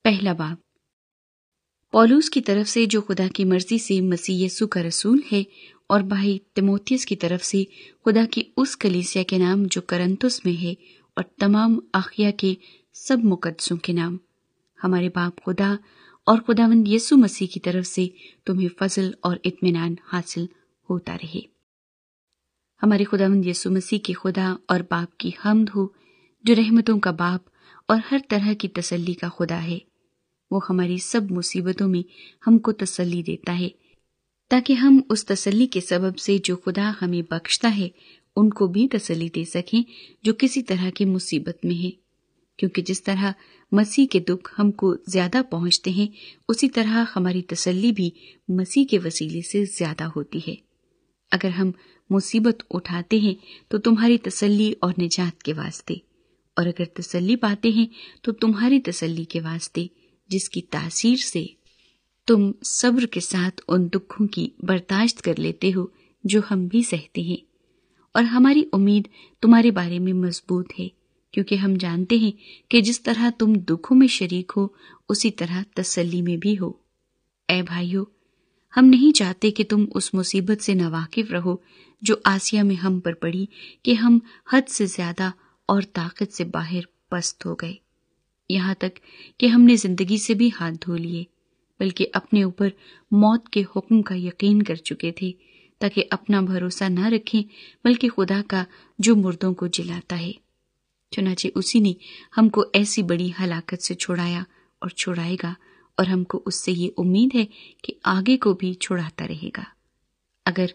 پہلا باب۔ پولس کی طرف سے جو خدا کی مرضی سے مسیح یسوع کا رسول ہے، اور بھائی تیموتھیوس کی طرف سے خدا کی اس کلیسیا کے نام جو کرنتھس میں ہے، اور تمام اخیا کے سب مقدسوں کے نام، ہمارے باپ خدا اور خداوند یسوع مسیح کی طرف سے تمہیں فضل اور اطمینان حاصل ہوتا رہے۔ ہمارے خداوند یسوع مسیح کے خدا اور باپ کی حمد ہو، جو رحمتوں کا باپ اور ہر طرح کی تسلی کا خدا ہے۔ وہ ہماری سب مصیبتوں میں ہم کو تسلی دیتا ہے، تاکہ ہم اس تسلی کے سبب سے جو خدا ہمیں بخشتا ہے ان کو بھی تسلی دے سکیں جو کسی طرح کی مصیبت میں ہے، کیونکہ جس طرح مسیح کے دکھ ہم کو زیادہ پہنچتے ہیں، اسی طرح ہماری تسلی بھی مسیح کے وسیلے سے زیادہ ہوتی ہے۔ اگر ہم مصیبت اٹھاتے ہیں تو تمہاری تسلی اور نجات کے واسطے، اور اگر تسلی پاتے ہیں تو تمہاری تسلی کے واسطے، جس کی تاثیر سے تم صبر کے ساتھ ان دکھوں کی برداشت کر لیتے ہو جو ہم بھی سہتے ہیں۔ اور ہماری امید تمہارے بارے میں مضبوط ہے، کیونکہ ہم جانتے ہیں کہ جس طرح تم دکھوں میں شریک ہو، اسی طرح تسلی میں بھی ہو۔ اے بھائیو، ہم نہیں چاہتے کہ تم اس مصیبت سے ناواقف رہو جو آسیہ میں ہم پر پڑی، کہ ہم حد سے زیادہ اور طاقت سے باہر پست ہو گئے، یہاں تک کہ ہم نے زندگی سے بھی ہاتھ دھو لیے، بلکہ اپنے اوپر موت کے حکم کا یقین کر چکے تھے، تاکہ اپنا بھروسہ نہ رکھیں بلکہ خدا کا جو مردوں کو جلاتا ہے۔ چنانچہ اسی نے ہم کو ایسی بڑی ہلاکت سے چھڑایا اور چھڑائے گا، اور ہم کو اس سے یہ امید ہے کہ آگے کو بھی چھڑاتا رہے گا۔ اگر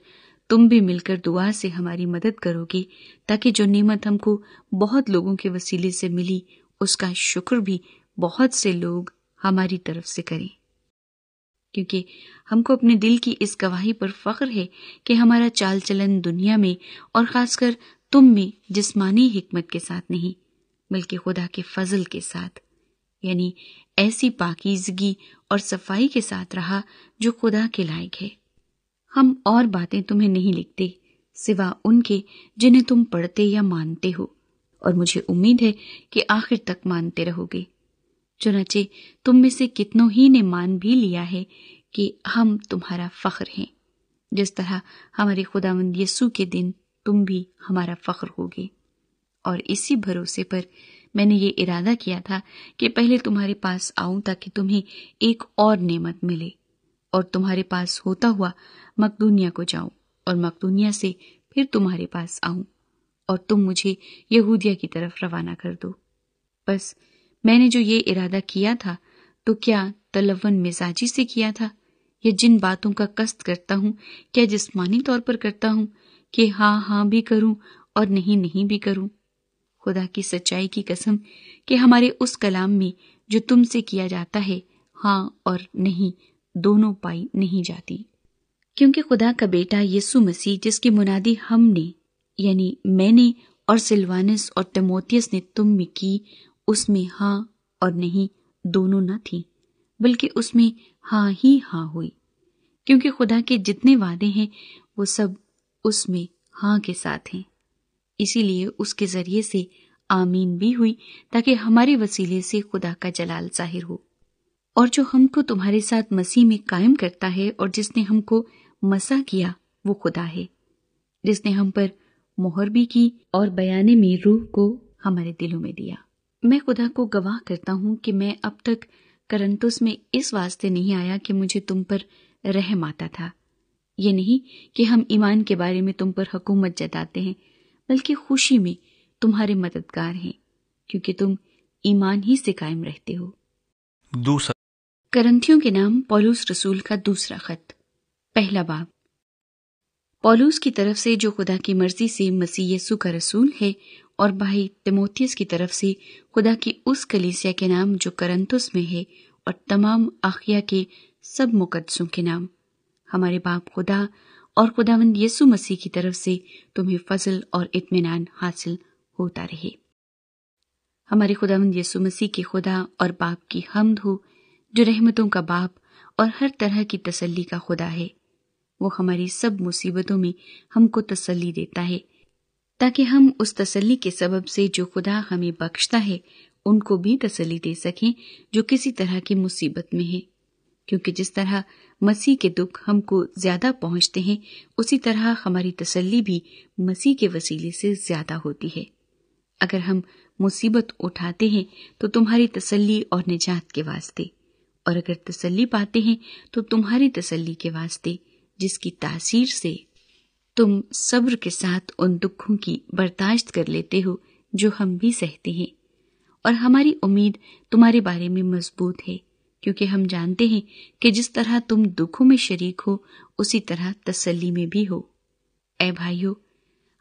تم بھی مل کر دعا سے ہماری مدد کرو گے، تاکہ جو نعمت ہم کو بہت لوگوں کے وسیلے سے ملی، اس کا شکر بھی بہت سے لوگ ہماری طرف سے کریں، کیونکہ ہم کو اپنے دل کی اس گواہی پر فخر ہے کہ ہمارا چال چلن دنیا میں اور خاص کر تم میں جسمانی حکمت کے ساتھ نہیں، بلکہ خدا کے فضل کے ساتھ، یعنی ایسی پاکیزگی اور صفائی کے ساتھ رہا جو خدا کے لائق ہے۔ ہم اور باتیں تمہیں نہیں لکھتے سوا ان کے جنہیں تم پڑھتے یا مانتے ہو، اور مجھے امید ہے کہ آخر تک مانتے رہو گے۔ چنانچہ تم میں سے کتنوں ہی نے مان بھی لیا ہے کہ ہم تمہارا فخر ہیں، جس طرح ہمارے خداوند یسوع کے دن تم بھی ہمارا فخر ہوگے۔ اور اسی بھروسے پر میں نے یہ ارادہ کیا تھا کہ پہلے تمہارے پاس آؤں، تاکہ تمہیں ایک اور نعمت ملے، اور تمہارے پاس ہوتا ہوا مقدونیہ کو جاؤں، اور مقدونیہ سے پھر تمہارے پاس آؤں، اور تم مجھے یہودیہ کی طرف روانہ کر دو۔ بس میں نے جو یہ ارادہ کیا تھا تو کیا تلون مزاجی سے کیا تھا، یا جن باتوں کا قصد کرتا ہوں کیا جسمانی طور پر کرتا ہوں کہ ہاں ہاں بھی کروں اور نہیں نہیں بھی کروں؟ خدا کی سچائی کی قسم کہ ہمارے اس کلام میں جو تم سے کیا جاتا ہے، ہاں اور نہیں دونوں پائی نہیں جاتی، کیونکہ خدا کا بیٹا یسوع مسیح، جس کی منادی ہم نے یعنی میں نے اور سلوانس اور تیموتھیوس نے تم میں کی، اس میں ہاں اور نہیں دونوں نہ تھیں، بلکہ اس میں ہاں ہی ہاں ہوئی، کیونکہ خدا کے جتنے وعدے ہیں وہ سب اس میں ہاں کے ساتھ ہیں۔ اسی لیے اس کے ذریعے سے آمین بھی ہوئی، تاکہ ہمارے وسیلے سے خدا کا جلال ظاہر ہو۔ اور جو ہم کو تمہارے ساتھ مسیح میں قائم کرتا ہے، اور جس نے ہم کو مسح کیا، وہ خدا ہے، جس نے ہم پر مہر بھی کی اور بیانے میں روح کو ہمارے دلوں میں دیا۔ میں خدا کو گواہ کرتا ہوں کہ میں اب تک کرنتھس میں اس واسطے نہیں آیا کہ مجھے تم پر رحم آتا تھا، یہ نہیں کہ ہم ایمان کے بارے میں تم پر حکومت جتاتے ہیں، بلکہ خوشی میں تمہارے مددگار ہیں، کیونکہ تم ایمان ہی سے قائم رہتے ہو۔ دوسرا کرنتھیوں کے نام پولس رسول کا دوسرا خط۔ پہلا باب۔ پولس کی طرف سے جو خدا کی مرضی سے مسیح یسوع کا رسول ہے، اور بھائی تیموتھیوس کی طرف سے خدا کی اس کلیسیا کے نام جو کرنتھس میں ہے، اور تمام اخیا کے سب مقدسوں کے نام، ہمارے باپ خدا اور خداوند یسوع مسیح کی طرف سے تمہیں فضل اور اطمینان حاصل ہوتا رہے۔ ہمارے خداوند یسوع مسیح کے خدا اور باپ کی حمد ہو، جو رحمتوں کا باپ اور ہر طرح کی تسلی کا خدا ہے۔ وہ ہماری سب مصیبتوں میں ہم کو تسلی دیتا ہے، تاکہ ہم اس تسلی کے سبب سے جو خدا ہمیں بخشتا ہے ان کو بھی تسلی دے سکیں جو کسی طرح کی مصیبت میں ہیں، کیونکہ جس طرح مسیح کے دکھ ہم کو زیادہ پہنچتے ہیں، اسی طرح ہماری تسلی بھی مسیح کے وسیلے سے زیادہ ہوتی ہے۔ اگر ہم مصیبت اٹھاتے ہیں تو تمہاری تسلی اور نجات کے واسطے، اور اگر تسلی پاتے ہیں تو تمہاری تسلی کے واسطے، جس کی تاثیر سے تم صبر کے ساتھ ان دکھوں کی برداشت کر لیتے ہو جو ہم بھی سہتے ہیں۔ اور ہماری امید تمہارے بارے میں مضبوط ہے، کیونکہ ہم جانتے ہیں کہ جس طرح تم دکھوں میں شریک ہو، اسی طرح تسلی میں بھی ہو۔ اے بھائیو،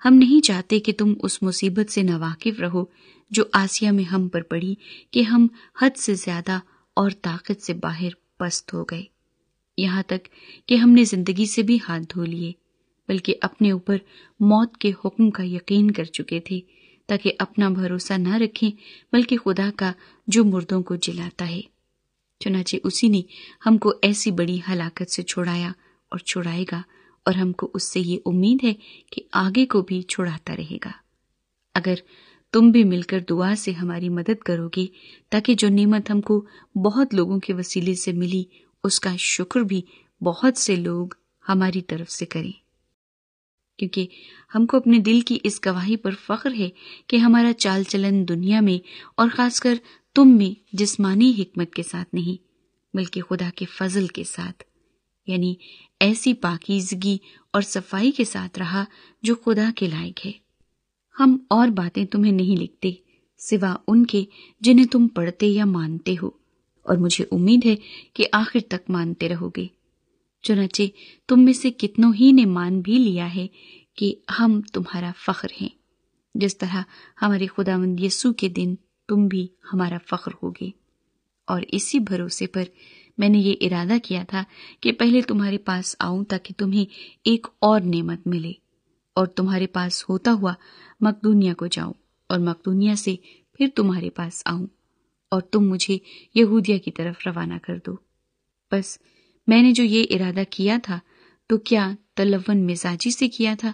ہم نہیں چاہتے کہ تم اس مصیبت سے ناواقف رہو جو آسیہ میں ہم پر پڑی، کہ ہم حد سے زیادہ اور طاقت سے باہر پست ہو گئے، یہاں تک کہ ہم نے زندگی سے بھی ہاتھ دھو لیے، بلکہ اپنے اوپر موت کے حکم کا یقین کر چکے تھے، تاکہ اپنا بھروسہ نہ رکھیں بلکہ خدا کا جو مردوں کو جلاتا ہے۔ چنانچہ اسی نے ہم کو ایسی بڑی ہلاکت سے چھڑایا اور چھڑائے گا، اور ہم کو اس سے یہ امید ہے کہ آگے کو بھی چھڑاتا رہے گا۔ اگر تم بھی مل کر دعا سے ہماری مدد کرو گے تاکہ جو نعمت ہم کو بہت لوگوں کے وسیلے سے ملی، اس کا شکر بھی بہت سے لوگ ہماری طرف سے کریں، کیونکہ ہم کو اپنے دل کی اس گواہی پر فخر ہے کہ ہمارا چال چلن دنیا میں اور خاص کر تم میں جسمانی حکمت کے ساتھ نہیں بلکہ خدا کے فضل کے ساتھ، یعنی ایسی پاکیزگی اور صفائی کے ساتھ رہا جو خدا کے لائق ہے۔ ہم اور باتیں تمہیں نہیں لکھتے سوا ان کے جنہیں تم پڑھتے یا مانتے ہو، اور مجھے امید ہے کہ آخر تک مانتے رہو گے۔ چنانچہ تم میں سے کتنوں ہی نے مان بھی لیا ہے کہ ہم تمہارا فخر ہیں، جس طرح ہمارے خداوند یسوع کے دن تم بھی ہمارا فخر ہوگے۔ اور اسی بھروسے پر میں نے یہ ارادہ کیا تھا کہ پہلے تمہارے پاس آؤں تاکہ تمہیں ایک اور نعمت ملے، اور تمہارے پاس ہوتا ہوا مقدونیہ کو جاؤں، اور مقدونیہ سے پھر تمہارے پاس آؤں، اور تم مجھے یہودیہ کی طرف روانہ کر دو۔ بس میں نے جو یہ ارادہ کیا تھا تو کیا تلون مزاجی سے کیا تھا،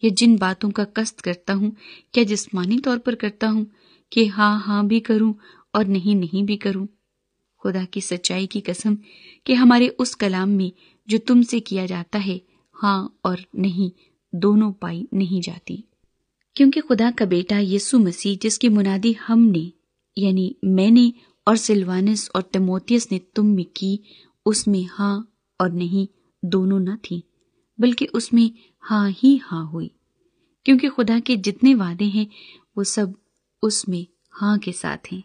یا جن باتوں کا قصد کرتا ہوں کیا جسمانی طور پر کرتا ہوں کہ ہاں ہاں بھی کروں اور نہیں نہیں بھی کروں؟ خدا کی سچائی کی قسم کہ ہمارے اس کلام میں جو تم سے کیا جاتا ہے، ہاں اور نہیں دونوں پائی نہیں جاتی، کیونکہ خدا کا بیٹا یسوع مسیح جس کی منادی ہم نے یعنی میں نے اور سلوانس اور تیموتھیوس نے تم میں کی، اس میں ہاں اور نہیں دونوں نہ تھیں، بلکہ اس میں ہاں ہی ہاں ہوئی، کیونکہ خدا کے جتنے وعدے ہیں وہ سب اس میں ہاں کے ساتھ ہیں۔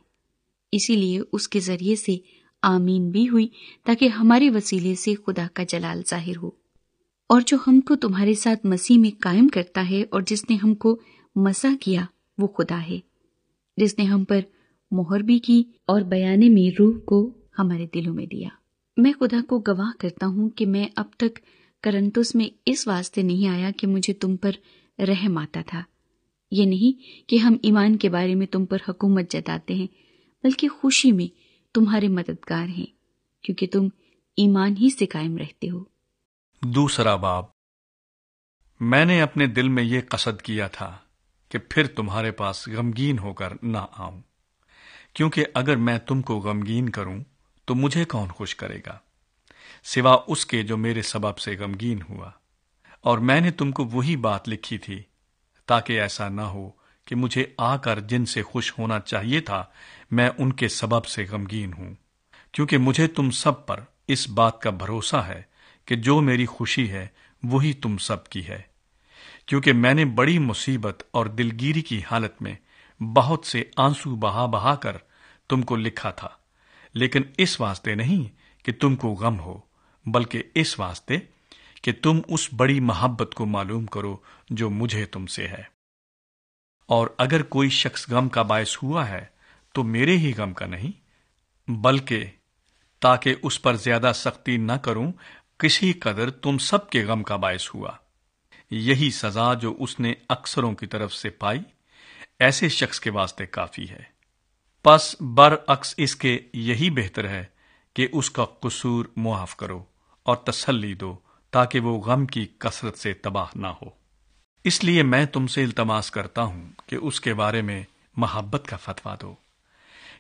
اسی لیے اس کے ذریعے سے آمین بھی ہوئی، تاکہ ہمارے وسیلے سے خدا کا جلال ظاہر ہو۔ اور جو ہم کو تمہارے ساتھ مسیح میں قائم کرتا ہے اور جس نے ہم کو مسح کیا، وہ خدا ہے، جس نے ہم پر مہر بھی کی اور بیانے میں روح کو ہمارے دلوں میں دیا۔ میں خدا کو گواہ کرتا ہوں کہ میں اب تک کرنتس میں اس واسطے نہیں آیا کہ مجھے تم پر رحم آتا تھا، یہ نہیں کہ ہم ایمان کے بارے میں تم پر حکومت جتاتے ہیں، بلکہ خوشی میں تمہارے مددگار ہیں، کیونکہ تم ایمان ہی سے قائم رہتے ہو۔ دوسرا باب۔ میں نے اپنے دل میں یہ قصد کیا تھا کہ پھر تمہارے پاس غمگین ہو کر نہ آؤں، کیونکہ اگر میں تم کو غمگین کروں تو مجھے کون خوش کرے گا سوا اس کے جو میرے سبب سے غمگین ہوا۔ اور میں نے تم کو وہی بات لکھی تھی تاکہ ایسا نہ ہو کہ مجھے آ کر جن سے خوش ہونا چاہیے تھا میں ان کے سبب سے غمگین ہوں، کیونکہ مجھے تم سب پر اس بات کا بھروسہ ہے کہ جو میری خوشی ہے وہی تم سب کی ہے، کیونکہ میں نے بڑی مصیبت اور دلگیری کی حالت میں بہت سے آنسو بہا بہا کر تم کو لکھا تھا، لیکن اس واسطے نہیں کہ تم کو غم ہو، بلکہ اس واسطے کہ تم اس بڑی محبت کو معلوم کرو جو مجھے تم سے ہے۔ اور اگر کوئی شخص غم کا باعث ہوا ہے تو میرے ہی غم کا نہیں، بلکہ تاکہ اس پر زیادہ سختی نہ کروں، کسی قدر تم سب کے غم کا باعث ہوا۔ یہی سزا جو اس نے اکثروں کی طرف سے پائی، ایسے شخص کے واسطے کافی ہے۔ پس برعکس اس کے یہی بہتر ہے کہ اس کا قصور معاف کرو اور تسلی دو، تاکہ وہ غم کی کثرت سے تباہ نہ ہو۔ اس لیے میں تم سے التماس کرتا ہوں کہ اس کے بارے میں محبت کا فتویٰ دو،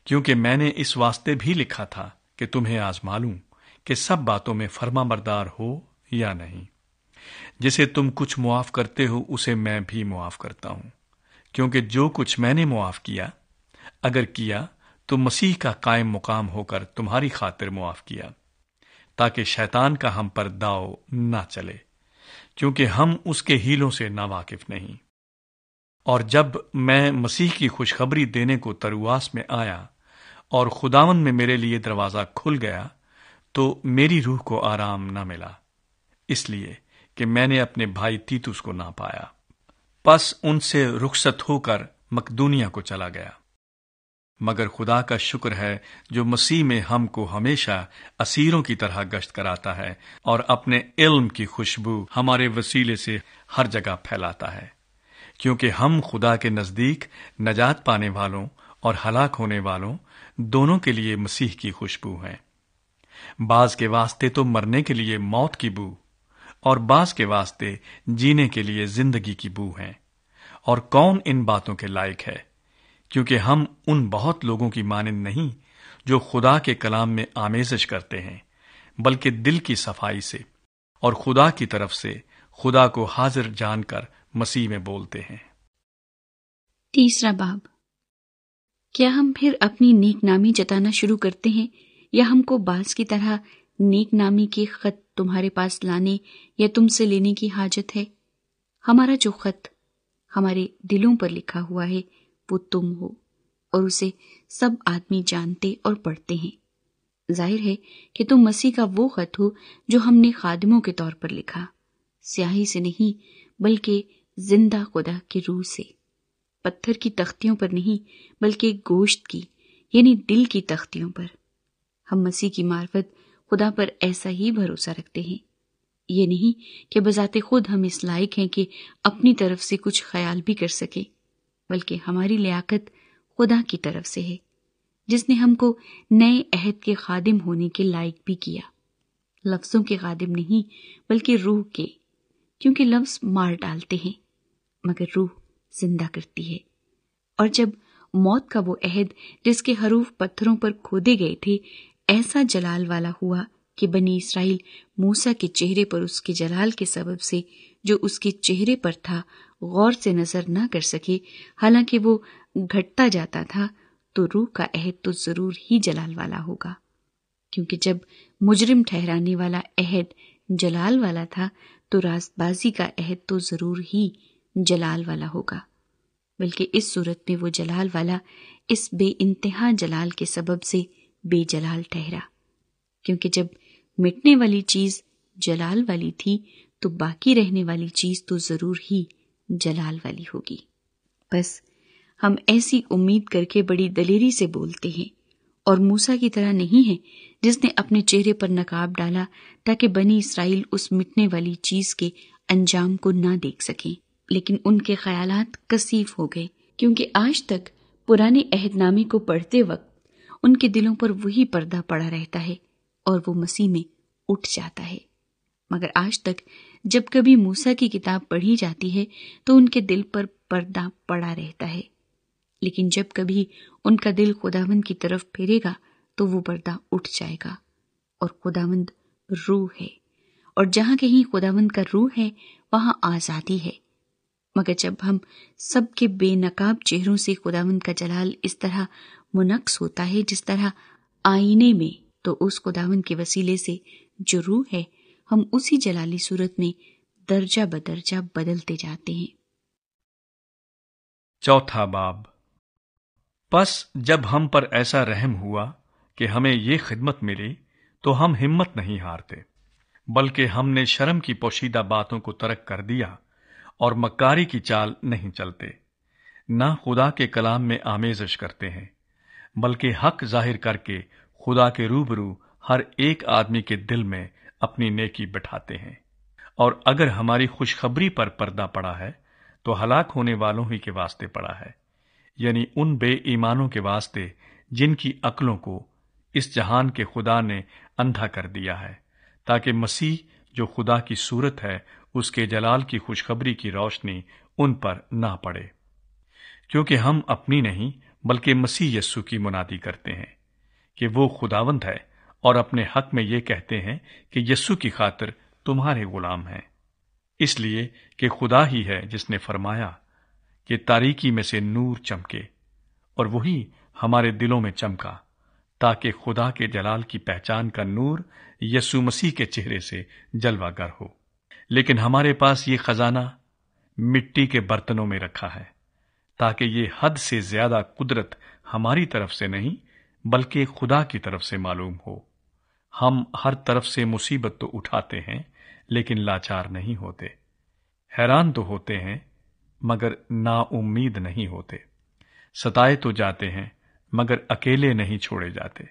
کیونکہ میں نے اس واسطے بھی لکھا تھا کہ تمہیں آزما لوں کہ سب باتوں میں فرما بردار ہو یا نہیں۔ جسے تم کچھ معاف کرتے ہو اسے میں بھی معاف کرتا ہوں، کیونکہ جو کچھ میں نے معاف کیا، اگر کیا تو مسیح کا قائم مقام ہو کر تمہاری خاطر معاف کیا، تاکہ شیطان کا ہم پر داؤ نہ چلے، کیونکہ ہم اس کے ہیلوں سے ناواقف نہیں۔ اور جب میں مسیح کی خوشخبری دینے کو ترواس میں آیا اور خداوند میں میرے لیے دروازہ کھل گیا، تو میری روح کو آرام نہ ملا، اس لیے کہ میں نے اپنے بھائی تیتوس کو نہ پایا۔ پس ان سے رخصت ہو کر مقدونیہ کو چلا گیا۔ مگر خدا کا شکر ہے جو مسیح میں ہم کو ہمیشہ اسیروں کی طرح گشت کراتا ہے اور اپنے علم کی خوشبو ہمارے وسیلے سے ہر جگہ پھیلاتا ہے، کیونکہ ہم خدا کے نزدیک نجات پانے والوں اور ہلاک ہونے والوں دونوں کے لیے مسیح کی خوشبو ہیں۔ بعض کے واسطے تو مرنے کے لیے موت کی بو، اور بعض کے واسطے جینے کے لیے زندگی کی بو ہیں۔ اور کون ان باتوں کے لائق ہے؟ کیونکہ ہم ان بہت لوگوں کی مانند نہیں جو خدا کے کلام میں آمیزش کرتے ہیں، بلکہ دل کی صفائی سے اور خدا کی طرف سے خدا کو حاضر جان کر مسیح میں بولتے ہیں۔ تیسرا باب۔ کیا ہم پھر اپنی نیک نامی جتانا شروع کرتے ہیں، یا ہم کو بعض کی طرح نیک نامی کے خط تمہارے پاس لانے یا تم سے لینے کی حاجت ہے؟ ہمارا جو خط ہمارے دلوں پر لکھا ہوا ہے وہ تم ہو، اور اسے سب آدمی جانتے اور پڑھتے ہیں۔ ظاہر ہے کہ تم مسیح کا وہ خط ہو جو ہم نے خادموں کے طور پر لکھا، سیاہی سے نہیں بلکہ زندہ خدا کے روح سے، پتھر کی تختیوں پر نہیں بلکہ گوشت کی یعنی دل کی تختیوں پر۔ ہم مسیح کی معرفت خدا پر ایسا ہی بھروسہ رکھتے ہیں، یہ نہیں کہ بذات خود ہم اس لائق ہیں کہ اپنی طرف سے کچھ خیال بھی کر سکیں، بلکہ ہماری لیاقت خدا کی طرف سے ہے، جس نے ہم کو نئے عہد کے خادم ہونے کے لائق بھی کیا، لفظوں کے خادم نہیں بلکہ روح کے، کیونکہ لفظ مار ڈالتے ہیں مگر روح زندہ کرتی ہے۔ اور جب موت کا وہ عہد جس کے حروف پتھروں پر کھودے گئے تھے ایسا جلال والا ہوا کہ بنی اسرائیل موسیٰ کے چہرے پر اس کے جلال کے سبب سے جو اس کے چہرے پر تھا غور سے نظر نہ کر سکے، حالانکہ وہ گھٹتا جاتا تھا، تو روح کا عہد تو ضرور ہی جلال والا ہوگا، کیونکہ جب مجرم ٹھہرانے والا عہد جلال والا تھا تو راست بازی کا عہد تو ضرور ہی جلال والا ہوگا، بلکہ اس صورت میں وہ جلال والا اس بے انتہا جلال کے سبب سے بے جلال ٹھہرا، کیونکہ جب مٹنے والی چیز جلال والی تھی تو باقی رہنے والی چیز تو ضرور ہی جلال والی ہوگی۔ بس ہم ایسی امید کر کے بڑی دلیری سے بولتے ہیں، اور موسیٰ کی طرح نہیں ہے جس نے اپنے چہرے پر نقاب ڈالا تاکہ بنی اسرائیل اس مٹنے والی چیز کے انجام کو نہ دیکھ سکیں، لیکن ان کے خیالات کثیف ہو گئے، کیونکہ آج تک پرانے عہد نامے کو پڑھتے وقت ان کے دلوں پر وہی پردہ پڑا رہتا ہے اور وہ مسیح میں اٹھ جاتا ہے۔ مگر آج تک جب کبھی موسیٰ کی کتاب پڑھی جاتی ہے تو ان کے دل پر پردہ پڑا رہتا ہے، لیکن جب کبھی ان کا دل خداوند کی طرف پھیرے گا تو وہ پردہ اٹھ جائے گا، اور خداوند روح ہے، اور جہاں کہیں خداوند کا روح ہے وہاں آزادی ہے۔ مگر جب ہم سب کے بے نقاب چہروں سے خداوند کا جلال اس طرح منعکس ہوتا ہے جس طرح آئینے میں، تو اس خداوند کے وسیلے سے جو روح ہے ہم اسی جلالی صورت میں درجہ بدرجہ بدلتے جاتے ہیں۔ چوتھا باب۔ پس جب ہم پر ایسا رحم ہوا کہ ہمیں یہ خدمت ملی تو ہم ہمت نہیں ہارتے، بلکہ ہم نے شرم کی پوشیدہ باتوں کو ترک کر دیا اور مکاری کی چال نہیں چلتے، نہ خدا کے کلام میں آمیزش کرتے ہیں، بلکہ حق ظاہر کر کے خدا کے روبرو ہر ایک آدمی کے دل میں اپنی نیکی بٹھاتے ہیں۔ اور اگر ہماری خوشخبری پر پردہ پڑا ہے تو ہلاک ہونے والوں ہی کے واسطے پڑا ہے، یعنی ان بے ایمانوں کے واسطے جن کی عقلوں کو اس جہان کے خدا نے اندھا کر دیا ہے، تاکہ مسیح جو خدا کی صورت ہے اس کے جلال کی خوشخبری کی روشنی ان پر نہ پڑے۔ کیونکہ ہم اپنی نہیں بلکہ مسیح یسوع کی منادی کرتے ہیں کہ وہ خداوند ہے، اور اپنے حق میں یہ کہتے ہیں کہ یسوع کی خاطر تمہارے غلام ہیں، اس لیے کہ خدا ہی ہے جس نے فرمایا کہ تاریکی میں سے نور چمکے، اور وہی ہمارے دلوں میں چمکا، تاکہ خدا کے جلال کی پہچان کا نور یسوع مسیح کے چہرے سے جلوہ گر ہو۔ لیکن ہمارے پاس یہ خزانہ مٹی کے برتنوں میں رکھا ہے، تاکہ یہ حد سے زیادہ قدرت ہماری طرف سے نہیں بلکہ خدا کی طرف سے معلوم ہو۔ ہم ہر طرف سے مصیبت تو اٹھاتے ہیں لیکن لاچار نہیں ہوتے، حیران تو ہوتے ہیں مگر نا امید نہیں ہوتے، ستائے تو جاتے ہیں مگر اکیلے نہیں چھوڑے جاتے،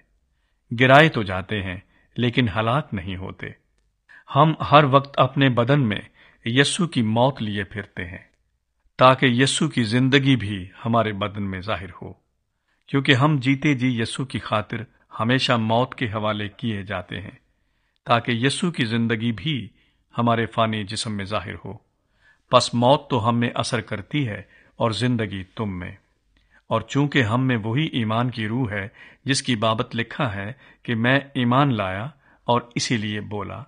گرائے تو جاتے ہیں لیکن ہلاک نہیں ہوتے۔ ہم ہر وقت اپنے بدن میں یسوع کی موت لیے پھرتے ہیں، تاکہ یسوع کی زندگی بھی ہمارے بدن میں ظاہر ہو، کیونکہ ہم جیتے جی یسوع کی خاطر ہمیشہ موت کے حوالے کیے جاتے ہیں، تاکہ یسوع کی زندگی بھی ہمارے فانی جسم میں ظاہر ہو۔ پس موت تو ہم میں اثر کرتی ہے اور زندگی تم میں، اور چونکہ ہم میں وہی ایمان کی روح ہے جس کی بابت لکھا ہے کہ میں ایمان لایا اور اسی لیے بولا،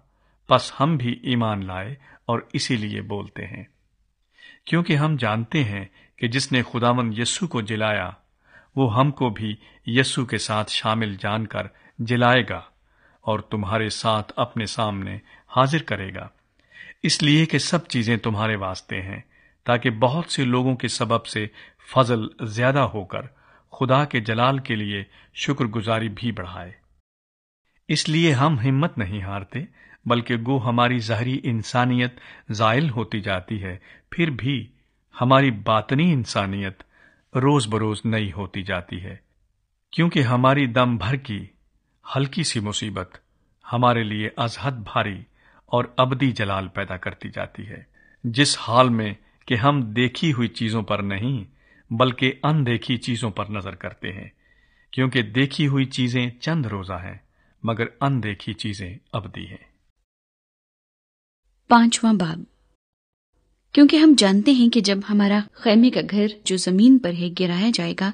پس ہم بھی ایمان لائے اور اسی لیے بولتے ہیں، کیونکہ ہم جانتے ہیں کہ جس نے خداوند یسوع کو جلایا وہ ہم کو بھی یسوع کے ساتھ شامل جان کر جلائے گا اور تمہارے ساتھ اپنے سامنے حاضر کرے گا، اس لیے کہ سب چیزیں تمہارے واسطے ہیں، تاکہ بہت سے لوگوں کے سبب سے فضل زیادہ ہو کر خدا کے جلال کے لیے شکر گزاری بھی بڑھائے۔ اس لیے ہم ہمت نہیں ہارتے، بلکہ گو ہماری ظاہری انسانیت زائل ہوتی جاتی ہے، پھر بھی ہماری باطنی انسانیت روز بروز نئی ہوتی جاتی ہے، کیونکہ ہماری دم بھر کی ہلکی سی مصیبت ہمارے لیے از حد بھاری اور ابدی جلال پیدا کرتی جاتی ہے، جس حال میں کہ ہم دیکھی ہوئی چیزوں پر نہیں بلکہ اندیکھی چیزوں پر نظر کرتے ہیں، کیونکہ دیکھی ہوئی چیزیں چند روزہ ہیں مگر اندیکھی چیزیں ابدی ہیں۔ 5واں باب۔ کیونکہ ہم جانتے ہیں کہ جب ہمارا خیمے کا گھر جو زمین پر ہے گرایا جائے گا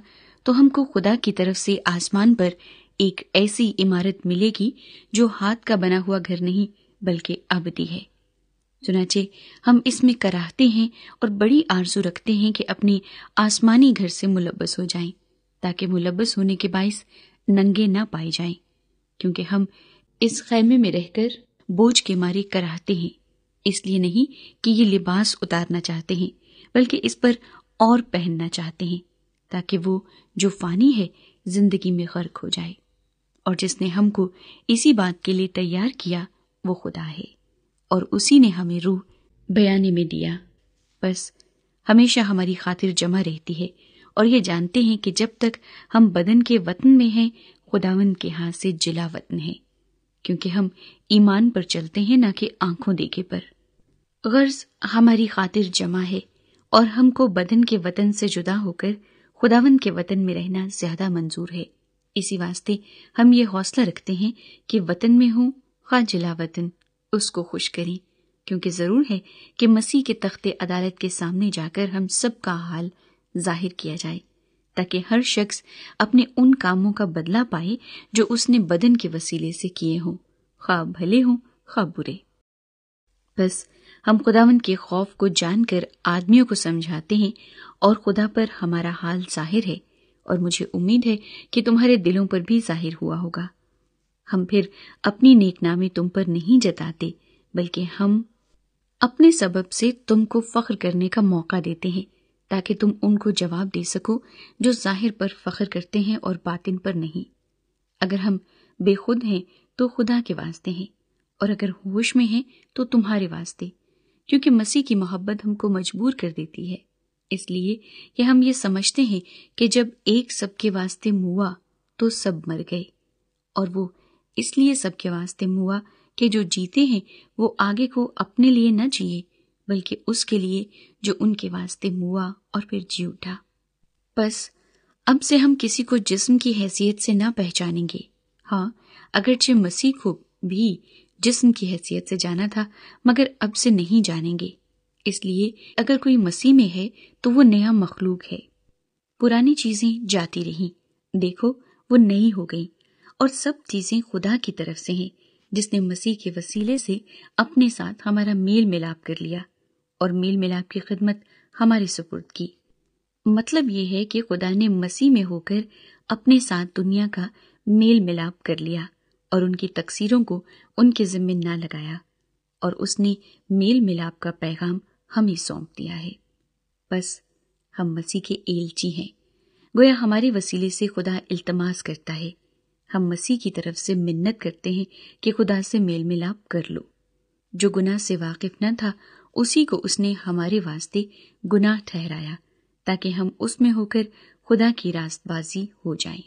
تو ہم کو خدا کی طرف سے آسمان پر ایک ایسی عمارت ملے گی جو ہاتھ کا بنا ہوا گھر نہیں بلکہ ابدی ہے۔ چنانچہ ہم اس میں کراہتے ہیں اور بڑی آرزو رکھتے ہیں کہ اپنے آسمانی گھر سے ملبس ہو جائیں، تاکہ ملبس ہونے کے باعث ننگے نہ پائے جائیں، کیونکہ ہم اس خیمے میں رہ کر بوجھ کے مارے کراہتے ہیں، اس لیے نہیں کہ یہ لباس اتارنا چاہتے ہیں بلکہ اس پر اور پہننا چاہتے ہیں، تاکہ وہ جو فانی ہے زندگی میں غرق ہو جائے، اور جس نے ہم کو اسی بات کے لیے تیار کیا وہ خدا ہے، اور اسی نے ہمیں روح بیانے میں دیا، بس ہمیشہ ہماری خاطر جمع رہتی ہے، اور یہ جانتے ہیں کہ جب تک ہم بدن کے وطن میں ہیں خداوند کے ہاتھ سے جلا وطن ہے، کیونکہ ہم ایمان پر چلتے ہیں نہ کہ آنکھوں دیکھے پر۔ غرض ہماری خاطر جمع ہے اور ہم کو بدن کے وطن سے جدا ہو کر خداوند کے وطن میں رہنا زیادہ منظور ہے، اسی واسطے ہم یہ حوصلہ رکھتے ہیں کہ وطن میں ہوں خواہ جلا وطن اس کو خوش کریں، کیونکہ ضرور ہے کہ مسیح کے تخت عدالت کے سامنے جا کر ہم سب کا حال ظاہر کیا جائے، تاکہ ہر شخص اپنے ان کاموں کا بدلہ پائے جو اس نے بدن کے وسیلے سے کیے ہوں، خواہ بھلے ہوں خواہ برے۔ بس ہم خداوند کے خوف کو جان کر آدمیوں کو سمجھاتے ہیں اور خدا پر ہمارا حال ظاہر ہے، اور مجھے امید ہے کہ تمہارے دلوں پر بھی ظاہر ہوا ہوگا۔ ہم پھر اپنی نیک نامی تم پر نہیں جتاتے بلکہ ہم اپنے سبب سے تم کو فخر کرنے کا موقع دیتے ہیں، تاکہ تم ان کو جواب دے سکو جو ظاہر پر فخر کرتے ہیں اور باطن پر نہیں۔ اگر ہم بے خود ہیں تو خدا کے واسطے ہیں، اور اگر ہوش میں ہیں تو تمہارے واسطے، کیونکہ مسیح کی محبت ہم کو مجبور کر دیتی ہے، اس لیے کہ ہم یہ سمجھتے ہیں کہ جب ایک سب کے واسطے موا تو سب مر گئے، اور وہ اس لیے سب کے واسطے موا کہ جو جیتے ہیں وہ آگے کو اپنے لیے نہ جیے بلکہ اس کے لیے جو ان کے واسطے موا اور پھر جی اٹھا۔ بس اب سے ہم کسی کو جسم کی حیثیت سے نہ پہچانیں گے، ہاں اگرچہ مسیح کو بھی جسم کی حیثیت سے جانا تھا مگر اب سے نہیں جانیں گے، اس لیے اگر کوئی مسیح میں ہے تو وہ نیا مخلوق ہے، پرانی چیزیں جاتی رہیں، دیکھو وہ نئی ہو گئیں، اور سب چیزیں خدا کی طرف سے ہیں، جس نے مسیح کے وسیلے سے اپنے ساتھ ہمارا میل ملاپ کر لیا اور میل ملاپ کی خدمت ہمارے سپرد کی۔ مطلب یہ ہے کہ خدا نے مسیح میں ہو کر اپنے ساتھ دنیا کا میل ملاپ کر لیا اور ان کی تقصیروں کو ان کے ذمہ نہ لگایا، اور اس نے میل ملاپ کا پیغام ہمیں سونپ دیا ہے۔ بس ہم مسیح کے ایلچی ہیں، گویا ہمارے وسیلے سے خدا التماس کرتا ہے، ہم مسیح کی طرف سے منت کرتے ہیں کہ خدا سے میل ملاپ کر لو۔ جو گناہ سے واقف نہ تھا اسی کو اس نے ہمارے واسطے گناہ ٹھہرایا تاکہ ہم اس میں ہو کر خدا کی راست بازی ہو جائیں۔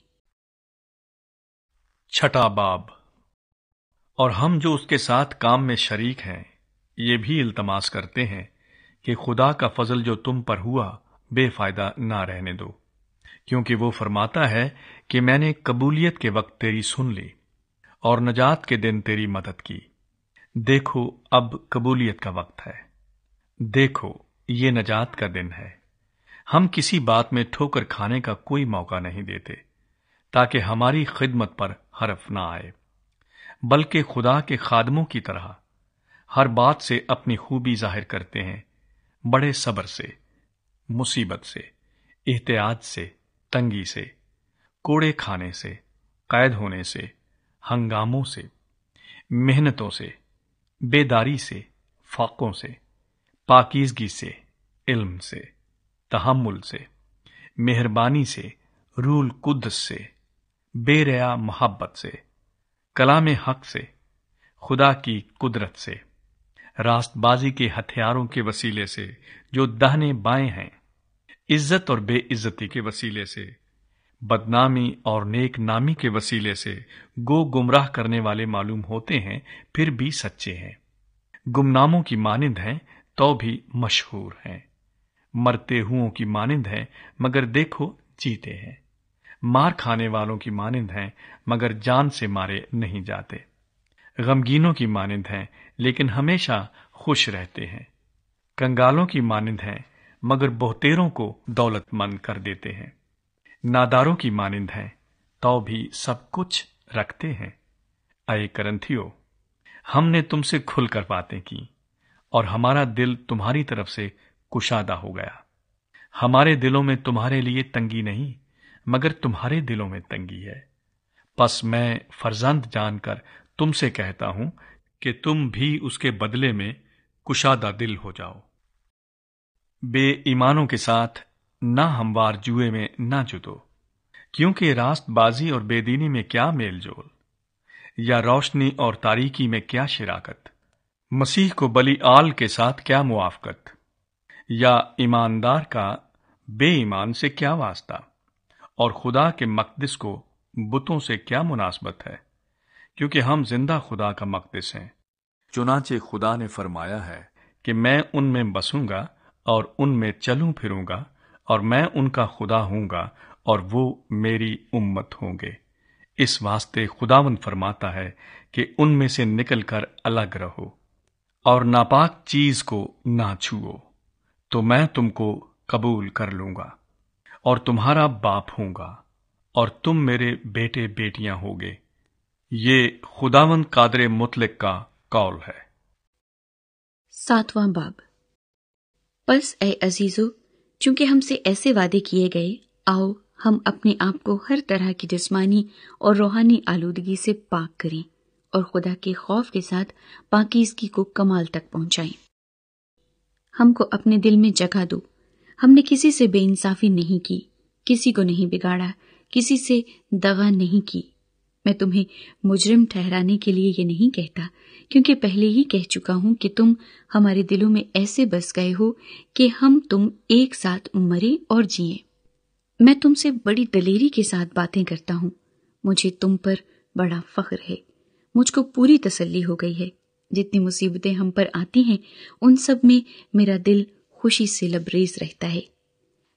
چھٹا باب۔ اور ہم جو اس کے ساتھ کام میں شریک ہیں یہ بھی التماس کرتے ہیں کہ خدا کا فضل جو تم پر ہوا بے فائدہ نہ رہنے دو، کیونکہ وہ فرماتا ہے کہ میں نے قبولیت کے وقت تیری سن لی اور نجات کے دن تیری مدد کی۔ دیکھو اب قبولیت کا وقت ہے، دیکھو یہ نجات کا دن ہے۔ ہم کسی بات میں ٹھوکر کھانے کا کوئی موقع نہیں دیتے تاکہ ہماری خدمت پر حرف نہ آئے، بلکہ خدا کے خادموں کی طرح ہر بات سے اپنی خوبی ظاہر کرتے ہیں، بڑے صبر سے، مصیبت سے، احتیاط سے، تنگی سے، کوڑے کھانے سے، قید ہونے سے، ہنگاموں سے، محنتوں سے، بیداری سے، فاقوں سے، پاکیزگی سے، علم سے، تحمل سے، مہربانی سے، روح القدس سے، بے ریا محبت سے، کلام حق سے، خدا کی قدرت سے، راست بازی کے ہتھیاروں کے وسیلے سے جو داہنے بائیں ہیں، عزت اور بے عزتی کے وسیلے سے، بدنامی اور نیک نامی کے وسیلے سے گو گمراہ کرنے والے معلوم ہوتے ہیں، پھر بھی سچے ہیں، گمناموں کی مانند ہیں تو بھی مشہور ہیں، مرتے ہوں کی مانند ہیں مگر دیکھو جیتے ہیں، مار کھانے والوں کی مانند ہیں مگر جان سے مارے نہیں جاتے، غمگینوں کی مانند ہیں لیکن ہمیشہ خوش رہتے ہیں، کنگالوں کی مانند ہیں مگر بہتیروں کو دولت مند کر دیتے ہیں، ناداروں کی مانند ہیں تو بھی سب کچھ رکھتے ہیں۔ اے کرنتھیو، ہم نے تم سے کھل کر باتیں کی اور ہمارا دل تمہاری طرف سے کشادہ ہو گیا۔ ہمارے دلوں میں تمہارے لیے تنگی نہیں مگر تمہارے دلوں میں تنگی ہے۔ پس میں فرزند جان کر تم سے کہتا ہوں کہ تم بھی اس کے بدلے میں کشادہ دل ہو جاؤ۔ بے ایمانوں کے ساتھ نہ ہموار جوئے میں نہ جتو، کیونکہ راست بازی اور بے دینی میں کیا میل جول، یا روشنی اور تاریکی میں کیا شراکت، مسیح کو بلی آل کے ساتھ کیا موافقت، یا ایماندار کا بے ایمان سے کیا واسطہ، اور خدا کے مقدس کو بتوں سے کیا مناسبت ہے، کیونکہ ہم زندہ خدا کا مقدس ہیں۔ چنانچہ خدا نے فرمایا ہے کہ میں ان میں بسوں گا اور ان میں چلوں پھروں گا، اور میں ان کا خدا ہوں گا اور وہ میری امت ہوں گے۔ اس واسطے خداوند فرماتا ہے کہ ان میں سے نکل کر الگ رہو اور ناپاک چیز کو نہ چھوؤ، تو میں تم کو قبول کر لوں گا اور تمہارا باپ ہوں گا اور تم میرے بیٹے بیٹیاں ہوگے۔ یہ خداوند قادر مطلق کا قول ہے۔ 7واں باب۔ پس اے عزیزو، چونکہ ہم سے ایسے وعدے کیے گئے، آؤ ہم اپنے آپ کو ہر طرح کی جسمانی اور روحانی آلودگی سے پاک کریں اور خدا کے خوف کے ساتھ پاکیزگی کو کمال تک پہنچائیں۔ ہم کو اپنے دل میں جگہ دو، ہم نے کسی سے بے انصافی نہیں کی، کسی کو نہیں بگاڑا، کسی سے دغا نہیں کی۔ میں تمہیں مجرم ٹھہرانے کے لیے یہ نہیں کہتا، کیونکہ پہلے ہی کہہ چکا ہوں کہ تم ہمارے دلوں میں ایسے بس گئے ہو کہ ہم تم ایک ساتھ مرے اور جیے۔ میں تم سے بڑی دلیری کے ساتھ باتیں کرتا ہوں، مجھے تم پر بڑا فخر ہے، مجھ کو پوری تسلی ہو گئی ہے۔ جتنی مصیبتیں ہم پر آتی ہیں ان سب میں میرا دل خوشی سے لبریز رہتا ہے،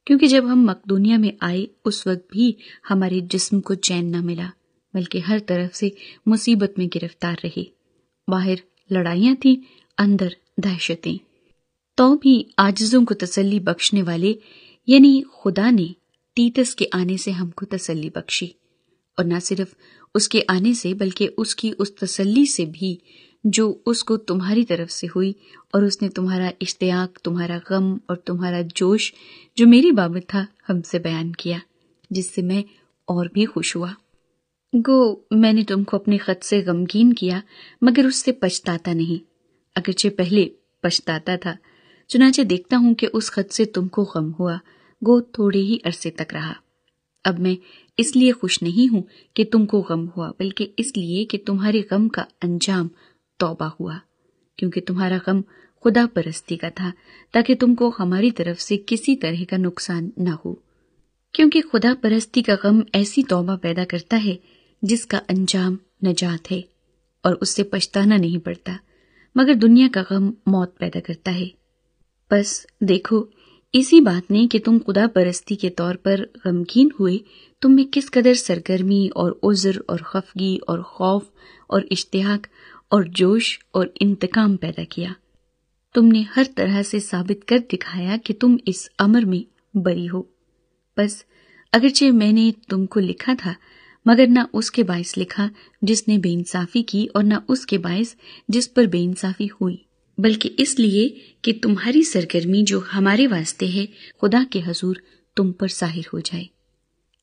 کیونکہ جب ہم مقدونیہ میں آئے اس وقت بھی ہمارے جسم کو چین نہ ملا، بلکہ ہر طرف سے مصیبت میں گرفتار رہے۔ باہر لڑائیاں تھیں، اندر دہشتیں، تو بھی عاجزوں کو تسلی بخشنے والے یعنی خدا نے تیتس کے آنے سے ہم کو تسلی بخشی، اور نہ صرف اس کے آنے سے بلکہ اس کی اس تسلی سے بھی جو اس کو تمہاری طرف سے ہوئی، اور اس نے تمہارا اشتیاق، تمہارا غم اور تمہارا جوش جو میری بابت تھا ہم سے بیان کیا، جس سے میں اور بھی خوش ہوا۔ گو میں نے تم کو اپنے خط سے غمگین کیا، مگر اس سے پچھتاتا نہیں، اگرچہ پہلے پچھتاتا تھا۔ چنانچہ دیکھتا ہوں کہ اس خط سے تم کو غم ہوا، گو تھوڑے ہی عرصے تک رہا۔ اب میں اس لیے خوش نہیں ہوں کہ تم کو غم ہوا، بلکہ اس لیے کہ تمہارے غم کا انجام توبہ ہوا، کیونکہ تمہارا غم خدا پرستی کا تھا، تاکہ تم کو ہماری طرف سے کسی طرح کا نقصان نہ ہو، کیونکہ خدا پرستی کا غم ایسی توبہ پیدا کرتا ہے جس کا انجام نجات ہے، اور اس سے پچھتانا نہیں پڑتا، مگر دنیا کا غم موت پیدا کرتا ہے۔ بس دیکھو اسی بات نے کہ تم خدا پرستی کے طور پر غمگین ہوئے تم میں کس قدر سرگرمی اور عذر اور خفگی اور خوف اور اشتیاق اور جوش اور انتقام پیدا کیا۔ تم نے ہر طرح سے ثابت کر دکھایا کہ تم اس امر میں بری ہو۔ بس اگرچہ میں نے تم کو لکھا تھا، مگر نہ اس کے باعث لکھا جس نے بے انصافی کی، اور نہ اس کے باعث جس پر بے انصافی ہوئی، بلکہ اس لیے کہ تمہاری سرگرمی جو ہمارے واسطے ہے خدا کے حضور تم پر ظاہر ہو جائے۔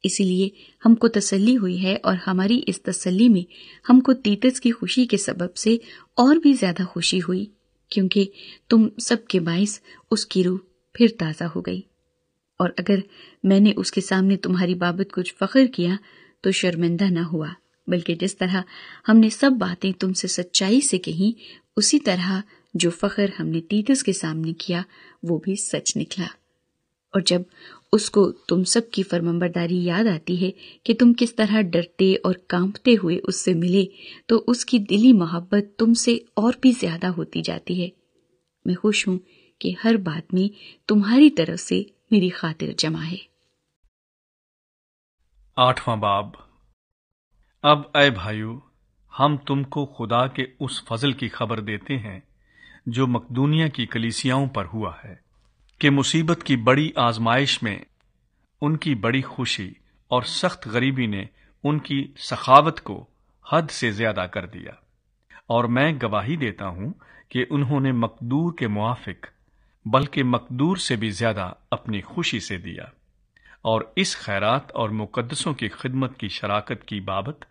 اسی لیے ہم کو تسلی ہوئی ہے، اور ہماری اس تسلی میں ہم کو تیتس کی خوشی کے سبب سے اور بھی زیادہ خوشی ہوئی، کیونکہ تم سب کے باعث اس کی روح پھر تازہ ہو گئی۔ اور اگر میں نے اس کے سامنے تمہاری بابت کچھ فخر کیا تو شرمندہ نہ ہوا، بلکہ جس طرح ہم نے سب باتیں تم سے سچائی سے کہیں، اسی طرح جو فخر ہم نے تیتس کے سامنے کیا وہ بھی سچ نکلا۔ اور جب اس کو تم سب کی فرمانبرداری یاد آتی ہے کہ تم کس طرح ڈرتے اور کانپتے ہوئے اس سے ملے، تو اس کی دلی محبت تم سے اور بھی زیادہ ہوتی جاتی ہے۔ میں خوش ہوں کہ ہر بات میں تمہاری طرف سے میری خاطر جمع ہے۔ 8واں باب۔ اب اے بھائیو، ہم تم کو خدا کے اس فضل کی خبر دیتے ہیں جو مقدونیہ کی کلیسیاؤں پر ہوا ہے، کہ مصیبت کی بڑی آزمائش میں ان کی بڑی خوشی اور سخت غریبی نے ان کی سخاوت کو حد سے زیادہ کر دیا، اور میں گواہی دیتا ہوں کہ انہوں نے مقدور کے موافق بلکہ مقدور سے بھی زیادہ اپنی خوشی سے دیا، اور اس خیرات اور مقدسوں کی خدمت کی شراکت کی بابت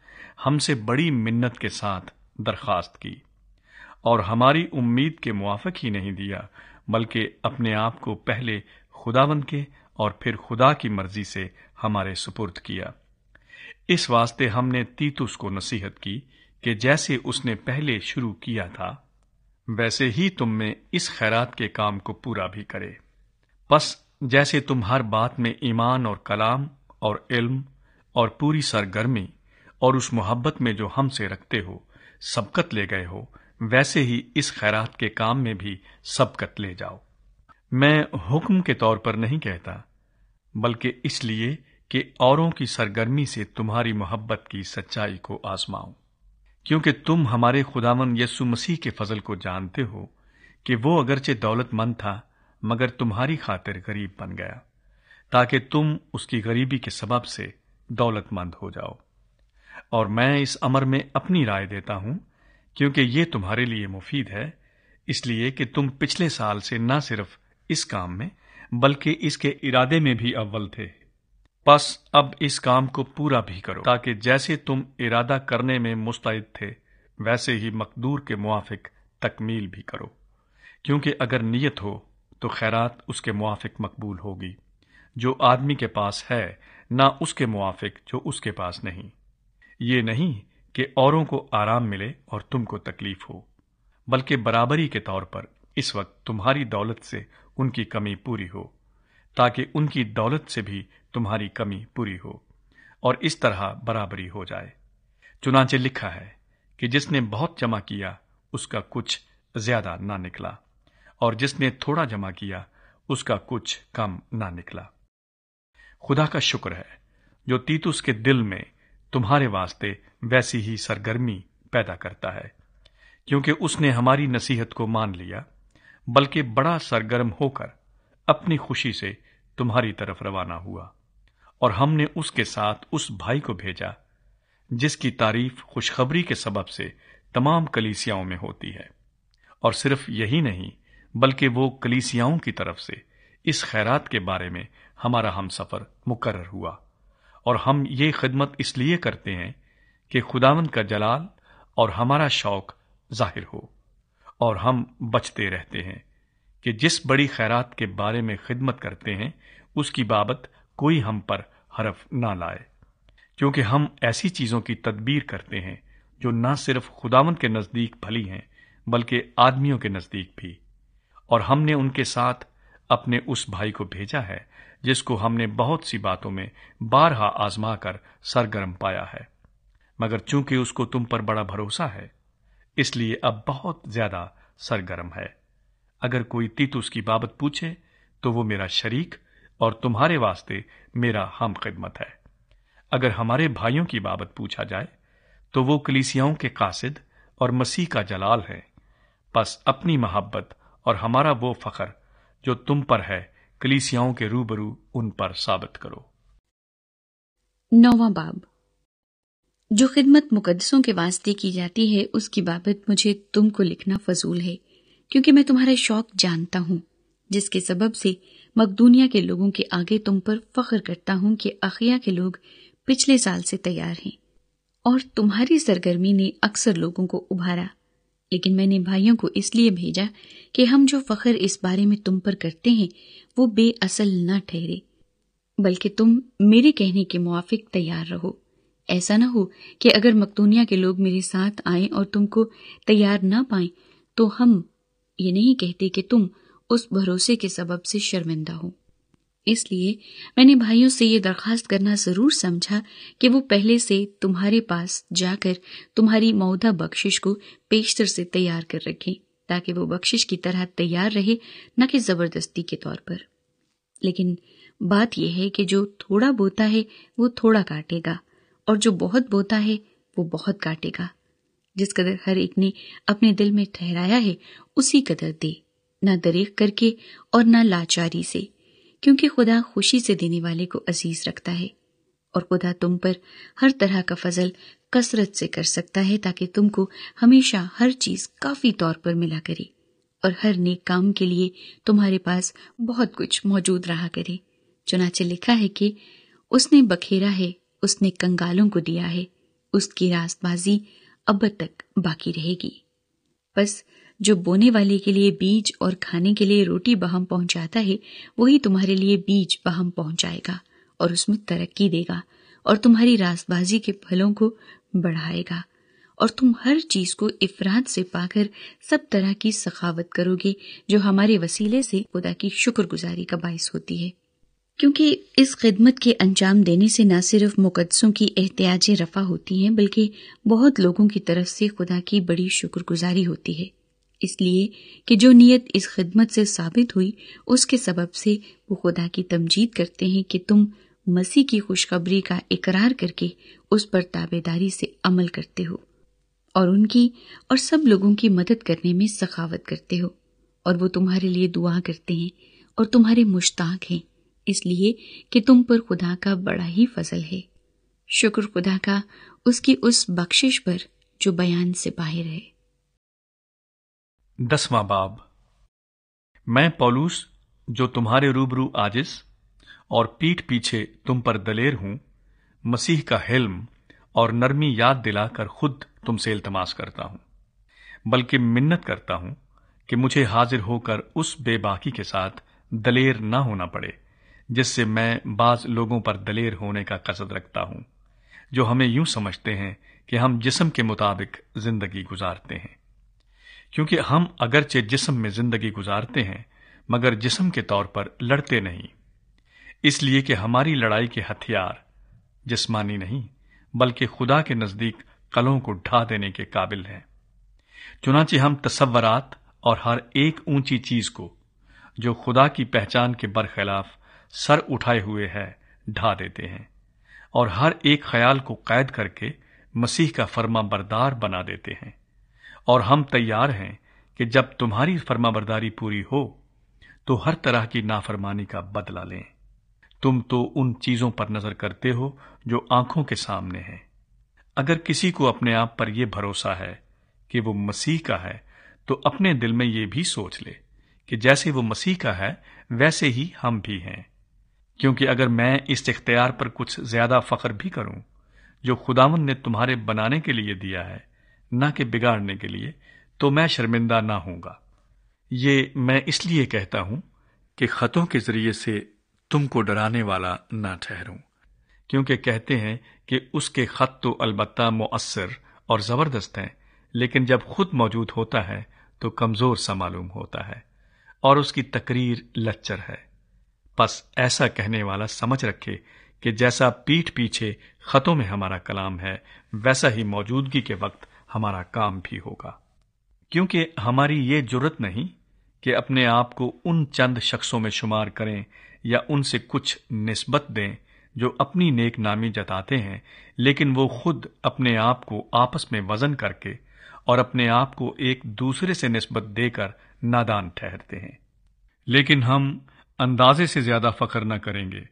ہم سے بڑی منت کے ساتھ درخواست کی، اور ہماری امید کے موافق ہی نہیں دیا، بلکہ اپنے آپ کو پہلے خداوند کے اور پھر خدا کی مرضی سے ہمارے سپرد کیا۔ اس واسطے ہم نے تیتس کو نصیحت کی کہ جیسے اس نے پہلے شروع کیا تھا ویسے ہی تم میں اس خیرات کے کام کو پورا بھی کرے۔ پس جیسے تم ہر بات میں ایمان اور کلام اور علم اور پوری سرگرمی اور اس محبت میں جو ہم سے رکھتے ہو سبقت لے گئے ہو، ویسے ہی اس خیرات کے کام میں بھی سبقت لے جاؤ۔ میں حکم کے طور پر نہیں کہتا، بلکہ اس لیے کہ اوروں کی سرگرمی سے تمہاری محبت کی سچائی کو آزماؤں، کیونکہ تم ہمارے خداوند یسوع مسیح کے فضل کو جانتے ہو کہ وہ اگرچہ دولت مند تھا مگر تمہاری خاطر غریب بن گیا، تاکہ تم اس کی غریبی کے سبب سے دولت مند ہو جاؤ۔ اور میں اس امر میں اپنی رائے دیتا ہوں، کیونکہ یہ تمہارے لیے مفید ہے، اس لیے کہ تم پچھلے سال سے نہ صرف اس کام میں بلکہ اس کے ارادے میں بھی اول تھے۔ پس اب اس کام کو پورا بھی کرو، تاکہ جیسے تم ارادہ کرنے میں مستعد تھے ویسے ہی مقدور کے موافق تکمیل بھی کرو، کیونکہ اگر نیت ہو تو خیرات اس کے موافق مقبول ہوگی، جو آدمی کے پاس ہے، نہ اس کے موافق جو اس کے پاس نہیں۔ یہ نہیں کہ اوروں کو آرام ملے اور تم کو تکلیف ہو، بلکہ برابری کے طور پر اس وقت تمہاری دولت سے ان کی کمی پوری ہو، تاکہ ان کی دولت سے بھی تمہاری کمی پوری ہو، اور اس طرح برابری ہو جائے۔ چنانچہ لکھا ہے کہ جس نے بہت جمع کیا اس کا کچھ زیادہ نہ نکلا، اور جس نے تھوڑا جمع کیا اس کا کچھ کم نہ نکلا۔ خدا کا شکر ہے جو تیتس کے دل میں تمہارے واسطے ویسی ہی سرگرمی پیدا کرتا ہے، کیونکہ اس نے ہماری نصیحت کو مان لیا، بلکہ بڑا سرگرم ہو کر اپنی خوشی سے تمہاری طرف روانہ ہوا، اور ہم نے اس کے ساتھ اس بھائی کو بھیجا جس کی تعریف خوشخبری کے سبب سے تمام کلیسیاؤں میں ہوتی ہے، اور صرف یہی نہیں بلکہ وہ کلیسیاؤں کی طرف سے اس خیرات کے بارے میں ہمارا ہم سفر مقرر ہوا، اور ہم یہ خدمت اس لیے کرتے ہیں کہ خداوند کا جلال اور ہمارا شوق ظاہر ہو، اور ہم بچتے رہتے ہیں کہ جس بڑی خیرات کے بارے میں خدمت کرتے ہیں اس کی بابت کوئی ہم پر حرف نہ لائے، کیونکہ ہم ایسی چیزوں کی تدبیر کرتے ہیں جو نہ صرف خداوند کے نزدیک بھلی ہیں بلکہ آدمیوں کے نزدیک بھی، اور ہم نے ان کے ساتھ اپنے اس بھائی کو بھیجا ہے جس کو ہم نے بہت سی باتوں میں بارہا آزما کر سرگرم پایا ہے، مگر چونکہ اس کو تم پر بڑا بھروسہ ہے اس لیے اب بہت زیادہ سرگرم ہے۔ اگر کوئی تیتوس کی بابت پوچھے تو وہ میرا شریک اور تمہارے واسطے میرا ہم خدمت ہے۔ اگر ہمارے بھائیوں کی بابت پوچھا جائے تو وہ کلیسیاؤں کے قاصد اور مسیح کا جلال ہے، پس اپنی محبت اور ہمارا وہ فخر جو تم پر ہے کلیسیاؤں کے روبرو ان پر ثابت کرو۔ 9واں باب، جو خدمت مقدسوں کے واسطے کی جاتی ہے اس کی بابت مجھے تم کو لکھنا فضول ہے، کیونکہ میں تمہارا شوق جانتا ہوں، جس کے سبب سے مقدونیہ کے لوگوں کے آگے تم پر فخر کرتا ہوں کہ اخیا کے لوگ پچھلے سال سے تیار ہیں، اور تمہاری سرگرمی نے اکثر لوگوں کو ابھارا۔ لیکن میں نے بھائیوں کو اس لیے بھیجا کہ ہم جو فخر اس بارے میں تم پر کرتے ہیں وہ بے اصل نہ ٹھہرے، بلکہ تم میرے کہنے کے موافق تیار رہو۔ ایسا نہ ہو کہ اگر مقدونیہ کے لوگ میرے ساتھ آئیں اور تم کو تیار نہ پائیں تو ہم یہ نہیں کہتے کہ تم اس بھروسے کے سبب سے شرمندہ ہو۔ اس لیے میں نے بھائیوں سے یہ درخواست کرنا ضرور سمجھا کہ وہ پہلے سے تمہارے پاس جا کر تمہاری مودہ بخشش کو پیشتر سے تیار کر رکھیں، تاکہ وہ بخشش کی طرح تیار رہے، نہ کہ زبردستی کے طور پر۔ لیکن بات یہ ہے کہ جو تھوڑا بوتا ہے وہ تھوڑا کاٹے گا، اور جو بہت بوتا ہے وہ بہت کاٹے گا۔ جس قدر ہر ایک نے اپنے دل میں ٹھہرایا ہے اسی قدر دے، نہ دریغ کر کے اور نہ لاچاری سے، کیونکہ خدا خوشی سے دینے والے کو عزیز رکھتا ہے، اور خدا تم پر ہر طرح کا فضل کثرت سے کر سکتا ہے تاکہ تم کو ہمیشہ ہر چیز کافی طور پر ملا کرے، اور ہر نیک کام کے لیے تمہارے پاس بہت کچھ موجود رہا کرے۔ چنانچہ لکھا ہے کہ اس نے بکھیرا ہے، اس نے کنگالوں کو دیا ہے، اس کی راست بازی اب تک باقی رہے گی۔ بس جو بونے والے کے لیے بیج اور کھانے کے لیے روٹی بہم پہنچاتا ہے وہی تمہارے لیے بیج بہم پہنچائے گا اور اس میں ترقی دے گا اور تمہاری راست بازی کے پھلوں کو بڑھائے گا، اور تم ہر چیز کو افراد سے پا کر سب طرح کی سخاوت کرو گے جو ہمارے وسیلے سے خدا کی شکر گزاری کا باعث ہوتی ہے، کیونکہ اس خدمت کے انجام دینے سے نہ صرف مقدسوں کی احتیاجیں رفع ہوتی ہیں بلکہ بہت لوگوں کی طرف سے خدا کی بڑی شکر گزاری ہوتی ہے، اس لیے کہ جو نیت اس خدمت سے ثابت ہوئی اس کے سبب سے وہ خدا کی تمجید کرتے ہیں کہ تم مسیح کی خوشخبری کا اقرار کر کے اس پر تابعداری سے عمل کرتے ہو، اور ان کی اور سب لوگوں کی مدد کرنے میں سخاوت کرتے ہو، اور وہ تمہارے لیے دعا کرتے ہیں اور تمہارے مشتاق ہیں، اس لیے کہ تم پر خدا کا بڑا ہی فضل ہے۔ شکر خدا کا اس کی اس بخشش پر جو بیان سے باہر ہے۔ 10واں باب، میں پولوس جو تمہارے روبرو عاجز اور پیٹھ پیچھے تم پر دلیر ہوں، مسیح کا حلم اور نرمی یاد دلا کر خود تم سے التماس کرتا ہوں، بلکہ منت کرتا ہوں کہ مجھے حاضر ہو کر اس بے باکی کے ساتھ دلیر نہ ہونا پڑے جس سے میں بعض لوگوں پر دلیر ہونے کا قصد رکھتا ہوں، جو ہمیں یوں سمجھتے ہیں کہ ہم جسم کے مطابق زندگی گزارتے ہیں، کیونکہ ہم اگرچہ جسم میں زندگی گزارتے ہیں مگر جسم کے طور پر لڑتے نہیں، اس لیے کہ ہماری لڑائی کے ہتھیار جسمانی نہیں بلکہ خدا کے نزدیک قلعوں کو ڈھا دینے کے قابل ہیں۔ چنانچہ ہم تصورات اور ہر ایک اونچی چیز کو جو خدا کی پہچان کے برخلاف سر اٹھائے ہوئے ہے ڈھا دیتے ہیں، اور ہر ایک خیال کو قید کر کے مسیح کا فرما بردار بنا دیتے ہیں، اور ہم تیار ہیں کہ جب تمہاری فرما برداری پوری ہو تو ہر طرح کی نافرمانی کا بدلہ لیں۔ تم تو ان چیزوں پر نظر کرتے ہو جو آنکھوں کے سامنے ہیں۔ اگر کسی کو اپنے آپ پر یہ بھروسہ ہے کہ وہ مسیح کا ہے تو اپنے دل میں یہ بھی سوچ لے کہ جیسے وہ مسیح کا ہے ویسے ہی ہم بھی ہیں۔ کیونکہ اگر میں اس اختیار پر کچھ زیادہ فخر بھی کروں جو خداوند نے تمہارے بنانے کے لیے دیا ہے، نہ کہ بگاڑنے کے لیے، تو میں شرمندہ نہ ہوں گا۔ یہ میں اس لیے کہتا ہوں کہ خطوں کے ذریعے سے تم کو ڈرانے والا نہ ٹھہروں، کیونکہ کہتے ہیں کہ اس کے خط تو البتہ مؤثر اور زبردست ہیں، لیکن جب خود موجود ہوتا ہے تو کمزور سا معلوم ہوتا ہے اور اس کی تقریر لچر ہے۔ پس ایسا کہنے والا سمجھ رکھے کہ جیسا پیٹھ پیچھے خطوں میں ہمارا کلام ہے ویسا ہی موجودگی کے وقت ہمارا کام بھی ہوگا، کیونکہ ہماری یہ جرت نہیں کہ اپنے آپ کو ان چند شخصوں میں شمار کریں یا ان سے کچھ نسبت دیں جو اپنی نیک نامی جتاتے ہیں، لیکن وہ خود اپنے آپ کو آپس میں وزن کر کے اور اپنے آپ کو ایک دوسرے سے نسبت دے کر نادان ٹھہرتے ہیں۔ لیکن ہم اندازے سے زیادہ فخر نہ کریں گے،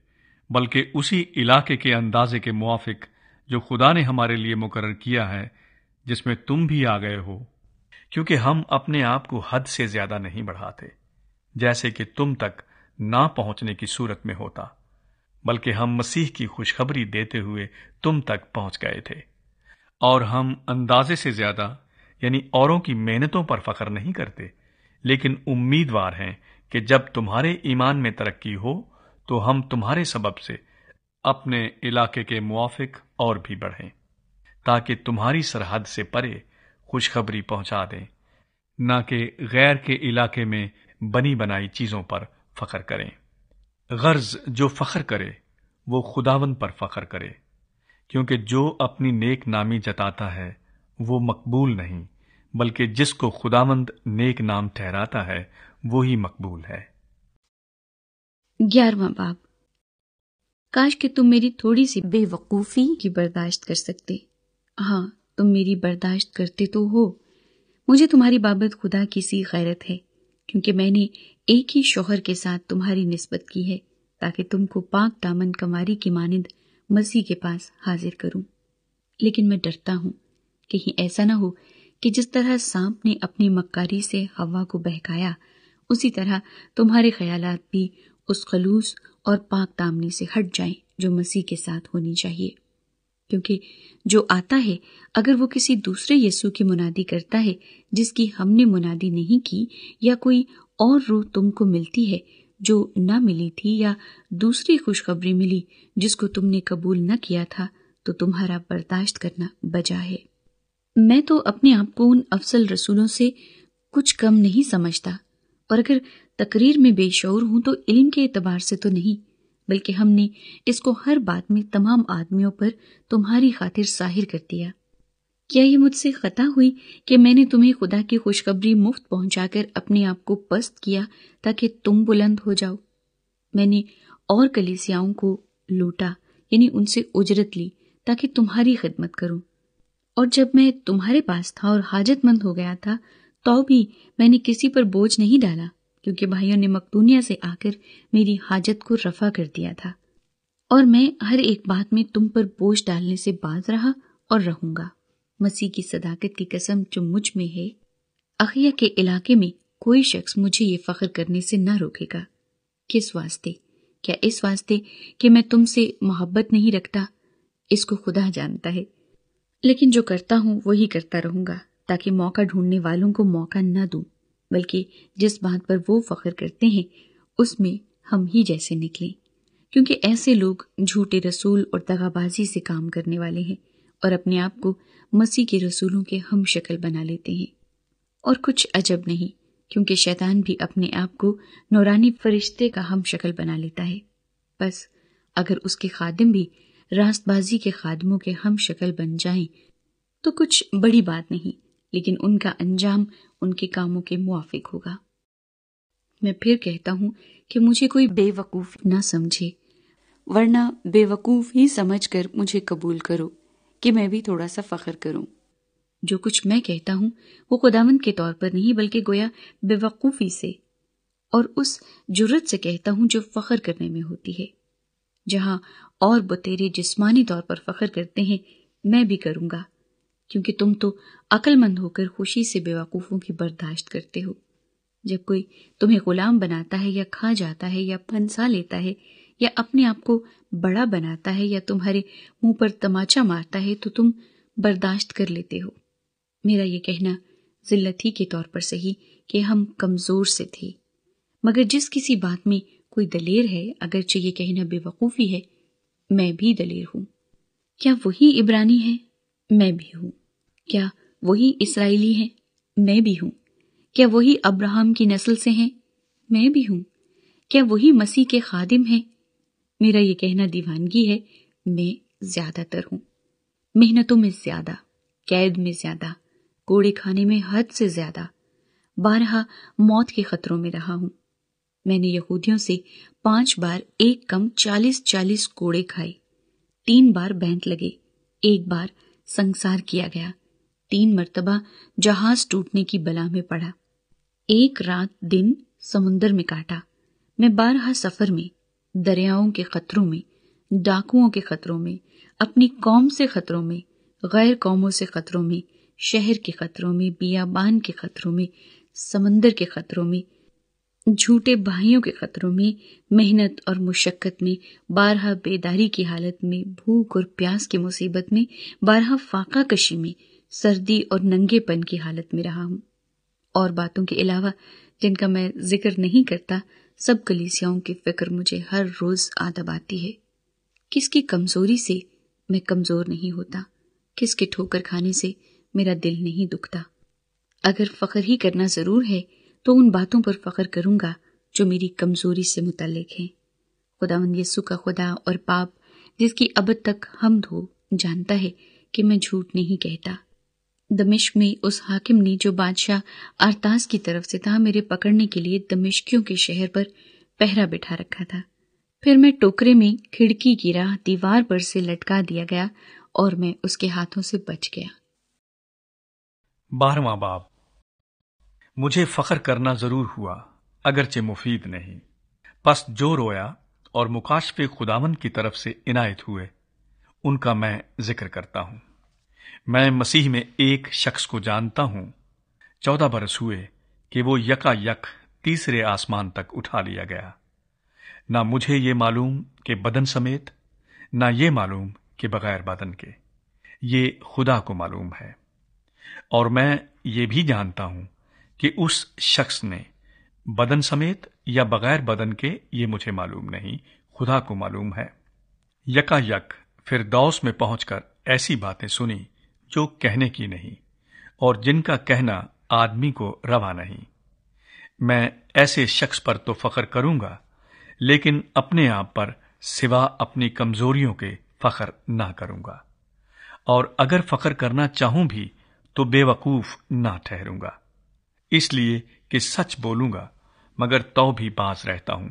بلکہ اسی علاقے کے اندازے کے موافق جو خدا نے ہمارے لیے مقرر کیا ہے، جس میں تم بھی آ گئے ہو، کیونکہ ہم اپنے آپ کو حد سے زیادہ نہیں بڑھاتے جیسے کہ تم تک نہ پہنچنے کی صورت میں ہوتا، بلکہ ہم مسیح کی خوشخبری دیتے ہوئے تم تک پہنچ گئے تھے۔ اور ہم اندازے سے زیادہ یعنی اوروں کی محنتوں پر فخر نہیں کرتے، لیکن امیدوار ہیں کہ جب تمہارے ایمان میں ترقی ہو تو ہم تمہارے سبب سے اپنے علاقے کے موافق اور بھی بڑھیں، تاکہ تمہاری سرحد سے پرے خوشخبری پہنچا دیں، نہ کہ غیر کے علاقے میں بنی بنائی چیزوں پر فخر کریں۔ غرض جو فخر کرے وہ خداوند پر فخر کرے، کیونکہ جو اپنی نیک نامی جتاتا ہے وہ مقبول نہیں، بلکہ جس کو خداوند نیک نام ٹھہراتا ہے وہی مقبول ہے۔ 11واں باب۔ کاش کہ تم میری تھوڑی سی بے وقوفی کی برداشت کر سکتے۔ ہاں، تم میری برداشت کرتے تو ہو۔ مجھے تمہاری بابت خدا کی سی غیرت ہے، کیونکہ میں نے ایک ہی شوہر کے ساتھ تمہاری نسبت کی ہے تاکہ تم کو پاک دامن کماری کی مانند مسیح کے پاس حاضر کروں۔ لیکن میں ڈرتا ہوں کہیں ایسا نہ ہو کہ جس طرح سانپ نے اپنی مکاری سے ہوا کو بہکایا، اسی طرح تمہارے خیالات بھی اس خلوص اور پاک دامنی سے ہٹ جائیں جو مسیح کے ساتھ ہونی چاہیے۔ کیونکہ جو آتا ہے اگر وہ کسی دوسرے یسوع کی منادی کرتا ہے جس کی ہم نے منادی نہیں کی، یا کوئی اور روح تم کو ملتی ہے جو نہ ملی تھی، یا دوسری خوشخبری ملی جس کو تم نے قبول نہ کیا تھا، تو تمہارا برداشت کرنا بجا ہے۔ میں تو اپنے آپ کو ان افضل رسولوں سے کچھ کم نہیں سمجھتا، اور اگر تقریر میں بے شعور ہوں تو علم کے اعتبار سے تو نہیں، بلکہ ہم نے اس کو ہر بات میں تمام آدمیوں پر تمہاری خاطر ظاہر کر دیا۔ کیا یہ مجھ سے خطا ہوئی کہ میں نے تمہیں خدا کی خوشخبری مفت پہنچا کر اپنے آپ کو پست کیا تاکہ تم بلند ہو جاؤ؟ میں نے اور کلیسیاؤں کو لوٹا، یعنی ان سے اجرت لی تاکہ تمہاری خدمت کروں، اور جب میں تمہارے پاس تھا اور حاجت مند ہو گیا تھا تو بھی میں نے کسی پر بوجھ نہیں ڈالا، کیونکہ بھائیوں نے مقدونیہ سے آ کر میری حاجت کو رفع کر دیا تھا، اور میں ہر ایک بات میں تم پر بوجھ ڈالنے سے باز رہا اور رہوں گا۔ مسیح کی صداقت کی قسم جو مجھ میں ہے، اخیہ کے علاقے میں کوئی شخص مجھے یہ فخر کرنے سے نہ روکے گا۔ کس واسطے؟ کیا اس واسطے کہ میں تم سے محبت نہیں رکھتا؟ اس کو خدا جانتا ہے، لیکن جو کرتا ہوں وہی کرتا رہوں گا، تاکہ موقع ڈھونڈنے والوں کو موقع نہ دوں، بلکہ جس بات پر وہ فخر کرتے ہیں اس میں ہم ہی جیسے نکلیں، کیونکہ ایسے لوگ جھوٹے رسول اور دغابازی سے کام کرنے والے ہیں اور اپنے آپ کو مسیح کے رسولوں کے ہم شکل بنا لیتے ہیں۔ اور کچھ عجب نہیں، کیونکہ شیطان بھی اپنے آپ کو نورانی فرشتے کا ہم شکل بنا لیتا ہے۔ بس اگر اس کے خادم بھی راست بازی کے خادموں کے ہم شکل بن جائیں تو کچھ بڑی بات نہیں، لیکن ان کا انجام ان کے کاموں کے موافق ہوگا۔ میں پھر کہتا ہوں کہ مجھے کوئی بے وقوف نہ سمجھے، ورنہ بے وقوف ہی سمجھ کر مجھے قبول کرو کہ میں بھی تھوڑا سا فخر کروں۔ جو کچھ میں کہتا ہوں وہ خداوند کے طور پر نہیں، بلکہ گویا بے وقوفی سے اور اس جرت سے کہتا ہوں جو فخر کرنے میں ہوتی ہے۔ جہاں اور بتیرے جسمانی طور پر فخر کرتے ہیں میں بھی کروں گا، کیونکہ تم تو عقل مند ہو کر خوشی سے بیوقوفوں کی برداشت کرتے ہو۔ جب کوئی تمہیں غلام بناتا ہے یا کھا جاتا ہے یا پھنسا لیتا ہے یا اپنے آپ کو بڑا بناتا ہے یا تمہارے منہ پر تماچا مارتا ہے تو تم برداشت کر لیتے ہو۔ میرا یہ کہنا ذلت ہی کے طور پر صحیح کہ ہم کمزور سے تھے، مگر جس کسی بات میں کوئی دلیر ہے، اگرچہ یہ کہنا بے وقوفی ہے، میں بھی دلیر ہوں۔ کیا وہی عبرانی ہے؟ میں بھی ہوں۔ کیا وہی اسرائیلی ہیں؟ میں بھی ہوں۔ کیا وہی ابراہم کی نسل سے ہیں؟ میں بھی ہوں۔ کیا وہی مسیح کے خادم ہیں؟ میرا یہ کہنا دیوانگی ہے، میں زیادہ تر ہوں۔ محنتوں میں زیادہ، قید میں زیادہ، کوڑے کھانے میں حد سے زیادہ، بارہا موت کے خطروں میں رہا ہوں۔ میں نے یہودیوں سے 5 بار ایک کم 40 کوڑے کھائے، 3 بار بینت لگے، 1 بار سنسار کیا گیا، 3 مرتبہ جہاز ٹوٹنے کی بلا میں پڑا، 1 رات دن سمندر میں کاٹا۔ میں بارہا سفر میں، دریاؤں کے خطروں میں، ڈاکوؤں کے خطروں میں، اپنی قوم سے خطروں میں، غیر قوموں سے خطروں میں، شہر کے خطروں میں، بیابان کے خطروں میں، سمندر کے خطروں میں، جھوٹے بھائیوں کے خطروں میں، محنت اور مشقت میں، بارہا بیداری کی حالت میں، بھوک اور پیاس کی مصیبت میں، بارہا فاقہ کشی میں، سردی اور ننگے پن کی حالت میں رہا ہوں۔ اور باتوں کے علاوہ جن کا میں ذکر نہیں کرتا، سب کلیسیاؤں کی فکر مجھے ہر روز آدب آتی ہے۔ کس کی کمزوری سے میں کمزور نہیں ہوتا، کس کے ٹھوکر کھانے سے میرا دل نہیں دکھتا۔ اگر فخر ہی کرنا ضرور ہے تو ان باتوں پر فخر کروں گا جو میری کمزوری سے متعلق ہیں۔ خداوند یسوع کا خدا اور باپ جس کی ابد تک حمد ہو جانتا ہے کہ میں جھوٹ نہیں کہتا۔ دمشق میں اس حاکم نے جو بادشاہ ارتاس کی طرف سے تھا میرے پکڑنے کے لیے دمشقیوں کے شہر پر پہرا بٹھا رکھا تھا۔ پھر میں ٹوکرے میں کھڑکی کی راہ دیوار پر سے لٹکا دیا گیا اور میں اس کے ہاتھوں سے بچ گیا۔ 12واں باب۔ مجھے فخر کرنا ضرور ہوا اگرچہ مفید نہیں، پس جو رویا اور مکاشفے خداوند کی طرف سے عنایت ہوئے ان کا میں ذکر کرتا ہوں۔ میں مسیح میں ایک شخص کو جانتا ہوں، 14 برس ہوئے کہ وہ یکا یک تیسرے آسمان تک اٹھا لیا گیا۔ نہ مجھے یہ معلوم کہ بدن سمیت، نہ یہ معلوم کہ بغیر بدن کے، یہ خدا کو معلوم ہے۔ اور میں یہ بھی جانتا ہوں کہ اس شخص نے بدن سمیت یا بغیر بدن کے، یہ مجھے معلوم نہیں، خدا کو معلوم ہے، یکا یک فردوس میں پہنچ کر ایسی باتیں سنی جو کہنے کی نہیں اور جن کا کہنا آدمی کو روا نہیں۔ میں ایسے شخص پر تو فخر کروں گا، لیکن اپنے آپ پر سوا اپنی کمزوریوں کے فخر نہ کروں گا، اور اگر فخر کرنا چاہوں بھی تو بے وقوف نہ ٹھہروں گا، اس لیے کہ سچ بولوں گا مگر تو بھی باز رہتا ہوں،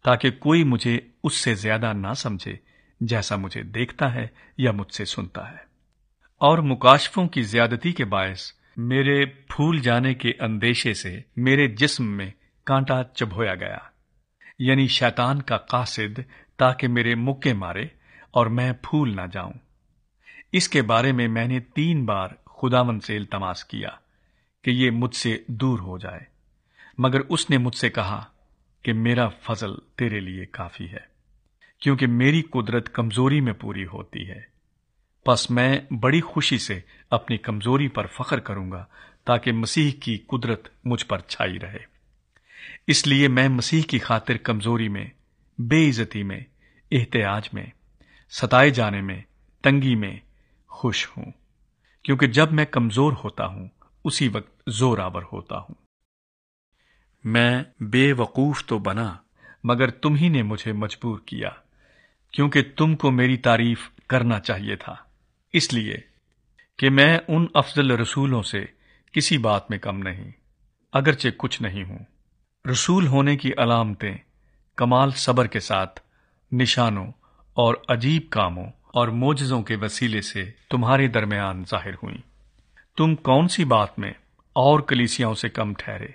تاکہ کوئی مجھے اس سے زیادہ نہ سمجھے جیسا مجھے دیکھتا ہے یا مجھ سے سنتا ہے۔ اور مکاشفوں کی زیادتی کے باعث میرے پھول جانے کے اندیشے سے میرے جسم میں کانٹا چبھویا گیا، یعنی شیطان کا قاصد، تاکہ میرے مکے مارے اور میں پھول نہ جاؤں۔ اس کے بارے میں نے 3 بار خداوند سے التماس کیا کہ یہ مجھ سے دور ہو جائے، مگر اس نے مجھ سے کہا کہ میرا فضل تیرے لیے کافی ہے، کیونکہ میری قدرت کمزوری میں پوری ہوتی ہے۔ پس میں بڑی خوشی سے اپنی کمزوری پر فخر کروں گا، تاکہ مسیح کی قدرت مجھ پر چھائی رہے۔ اس لیے میں مسیح کی خاطر کمزوری میں، بے عزتی میں، احتیاج میں، ستائے جانے میں، تنگی میں خوش ہوں، کیونکہ جب میں کمزور ہوتا ہوں اسی وقت زور آور ہوتا ہوں۔ میں بے وقوف تو بنا، مگر تم ہی نے مجھے مجبور کیا، کیونکہ تم کو میری تعریف کرنا چاہیے تھا، اس لیے کہ میں ان افضل رسولوں سے کسی بات میں کم نہیں، اگرچہ کچھ نہیں ہوں۔ رسول ہونے کی علامتیں کمال صبر کے ساتھ نشانوں اور عجیب کاموں اور معجزوں کے وسیلے سے تمہارے درمیان ظاہر ہوئیں۔ تم کون سی بات میں اور کلیسیاؤں سے کم ٹھہرے،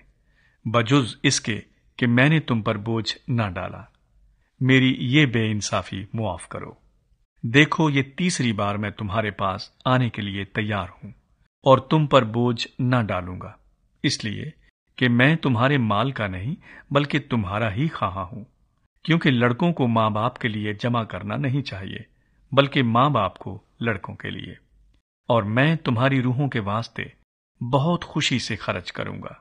بجز اس کے کہ میں نے تم پر بوجھ نہ ڈالا۔ میری یہ بے انصافی معاف کرو۔ دیکھو، یہ تیسری بار میں تمہارے پاس آنے کے لیے تیار ہوں اور تم پر بوجھ نہ ڈالوں گا، اس لیے کہ میں تمہارے مال کا نہیں بلکہ تمہارا ہی خواہاں ہوں، کیونکہ لڑکوں کو ماں باپ کے لیے جمع کرنا نہیں چاہیے بلکہ ماں باپ کو لڑکوں کے لیے، اور میں تمہاری روحوں کے واسطے بہت خوشی سے خرچ کروں گا،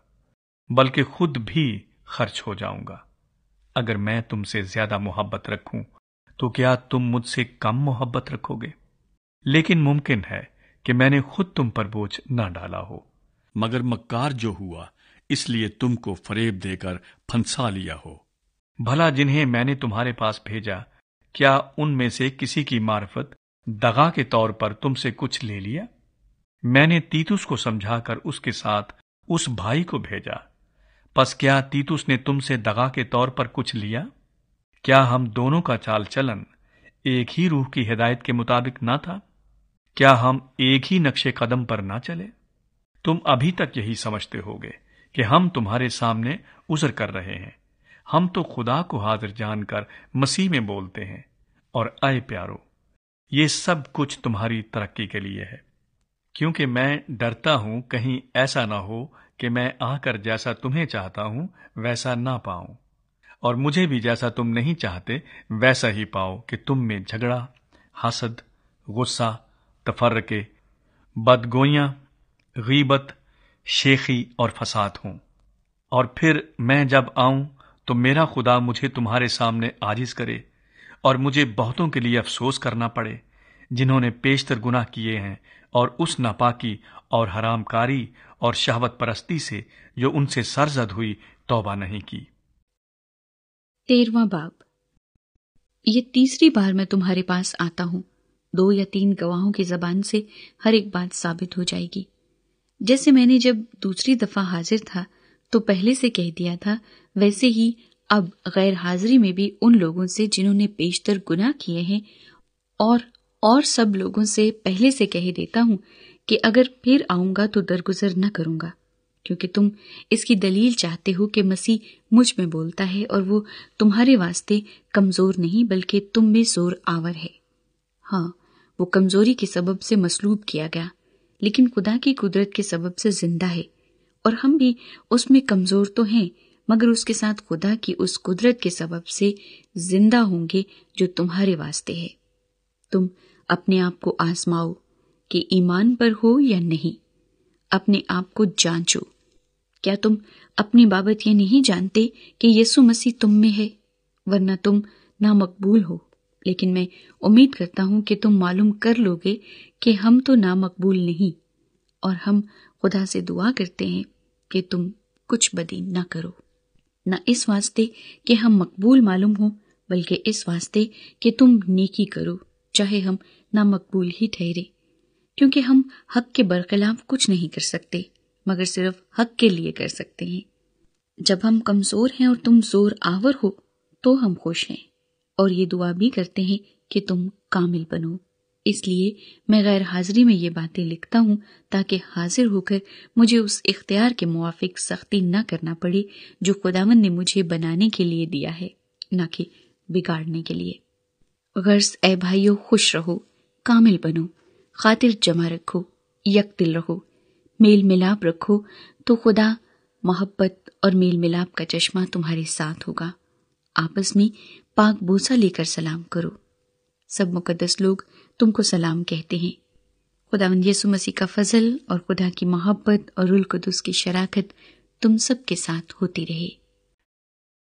بلکہ خود بھی خرچ ہو جاؤں گا۔ اگر میں تم سے زیادہ محبت رکھوں تو کیا تم مجھ سے کم محبت رکھو گے؟ لیکن ممکن ہے کہ میں نے خود تم پر بوجھ نہ ڈالا ہو، مگر مکار جو ہوا اس لیے تم کو فریب دے کر پھنسا لیا ہو۔ بھلا جنہیں میں نے تمہارے پاس بھیجا، کیا ان میں سے کسی کی معرفت دغا کے طور پر تم سے کچھ لے لیا؟ میں نے تیتس کو سمجھا کر اس کے ساتھ اس بھائی کو بھیجا، پس کیا تیتس نے تم سے دغا کے طور پر کچھ لیا؟ کیا ہم دونوں کا چال چلن ایک ہی روح کی ہدایت کے مطابق نہ تھا؟ کیا ہم ایک ہی نقش قدم پر نہ چلے؟ تم ابھی تک یہی سمجھتے ہوگے کہ ہم تمہارے سامنے عذر کر رہے ہیں۔ ہم تو خدا کو حاضر جان کر مسیح میں بولتے ہیں، اور اے پیارو، یہ سب کچھ تمہاری ترقی کے لیے ہے، کیونکہ میں ڈرتا ہوں کہیں ایسا نہ ہو کہ میں آ کر جیسا تمہیں چاہتا ہوں ویسا نہ پاؤں، اور مجھے بھی جیسا تم نہیں چاہتے ویسا ہی پاؤ کہ تم میں جھگڑا، حسد، غصہ، تفرقے، بدگوئیاں، غیبت، شیخی اور فساد ہوں، اور پھر میں جب آؤں تو میرا خدا مجھے تمہارے سامنے عاجز کرے اور مجھے بہتوں کے لیے افسوس کرنا پڑے جنہوں نے پیشتر گناہ کیے ہیں، اور اس ناپاکی اور حرام کاری اور شہوت پرستی سے جو ان سے سرزد ہوئی توبہ نہیں کی۔ 13واں باب۔ یہ تیسری بار میں تمہارے پاس آتا ہوں، 2 یا 3 گواہوں کی زبان سے ہر ایک بات ثابت ہو جائے گی۔ جیسے میں نے جب دوسری دفعہ حاضر تھا تو پہلے سے کہہ دیا تھا، ویسے ہی اب غیر حاضری میں بھی ان لوگوں سے جنہوں نے بیشتر گناہ کیے ہیں اور سب لوگوں سے پہلے سے کہہ دیتا ہوں کہ اگر پھر آؤں گا تو درگزر نہ کروں گا، کیونکہ تم اس کی دلیل چاہتے ہو کہ مسیح مجھ میں بولتا ہے اور وہ تمہارے واسطے کمزور نہیں بلکہ تم میں زور آور ہے۔ ہاں، وہ کمزوری کے سبب سے مصلوب کیا گیا، لیکن خدا کی قدرت کے سبب سے زندہ ہے، اور ہم بھی اس میں کمزور تو ہیں مگر اس کے ساتھ خدا کی اس قدرت کے سبب سے زندہ ہوں گے جو تمہارے واسطے ہے۔ تم اپنے آپ کو آزماؤ کہ ایمان پر ہو یا نہیں، اپنے آپ کو جانچو۔ کیا تم اپنی بابت یہ نہیں جانتے کہ یسوع مسیح تم میں ہے؟ ورنہ تم نامقبول ہو، لیکن میں امید کرتا ہوں کہ تم معلوم کر لو گے کہ ہم تو نامقبول نہیں، اور ہم خدا سے دعا کرتے ہیں کہ تم کچھ بدی نہ کرو، نہ اس واسطے کہ ہم مقبول معلوم ہوں بلکہ اس واسطے کہ تم نیکی کرو، چاہے ہم نامقبول ہی ٹھہرے، کیونکہ ہم حق کے برخلاف کچھ نہیں کر سکتے مگر صرف حق کے لیے کر سکتے ہیں۔ جب ہم کمزور ہیں اور تم زور آور ہو تو ہم خوش ہیں، اور یہ دعا بھی کرتے ہیں کہ تم کامل بنو۔ اس لیے میں غیر حاضری میں یہ باتیں لکھتا ہوں تاکہ حاضر ہو کر مجھے اس اختیار کے موافق سختی نہ کرنا پڑے جو خداوند نے مجھے بنانے کے لیے دیا ہے، نہ کہ بگاڑنے کے لیے۔ غرض اے بھائیو، خوش رہو، کامل بنو، خاطر جمع رکھو، یک دل رہو، میل ملاپ رکھو، تو خدا محبت اور میل ملاپ کا چشمہ تمہارے ساتھ ہوگا۔ آپس میں پاک بوسہ لے کر سلام کرو۔ سب مقدس لوگ تم کو سلام کہتے ہیں۔ خداوند یسوع مسیح کا فضل اور خدا کی محبت اور روح القدس کی شراکت تم سب کے ساتھ ہوتی رہے۔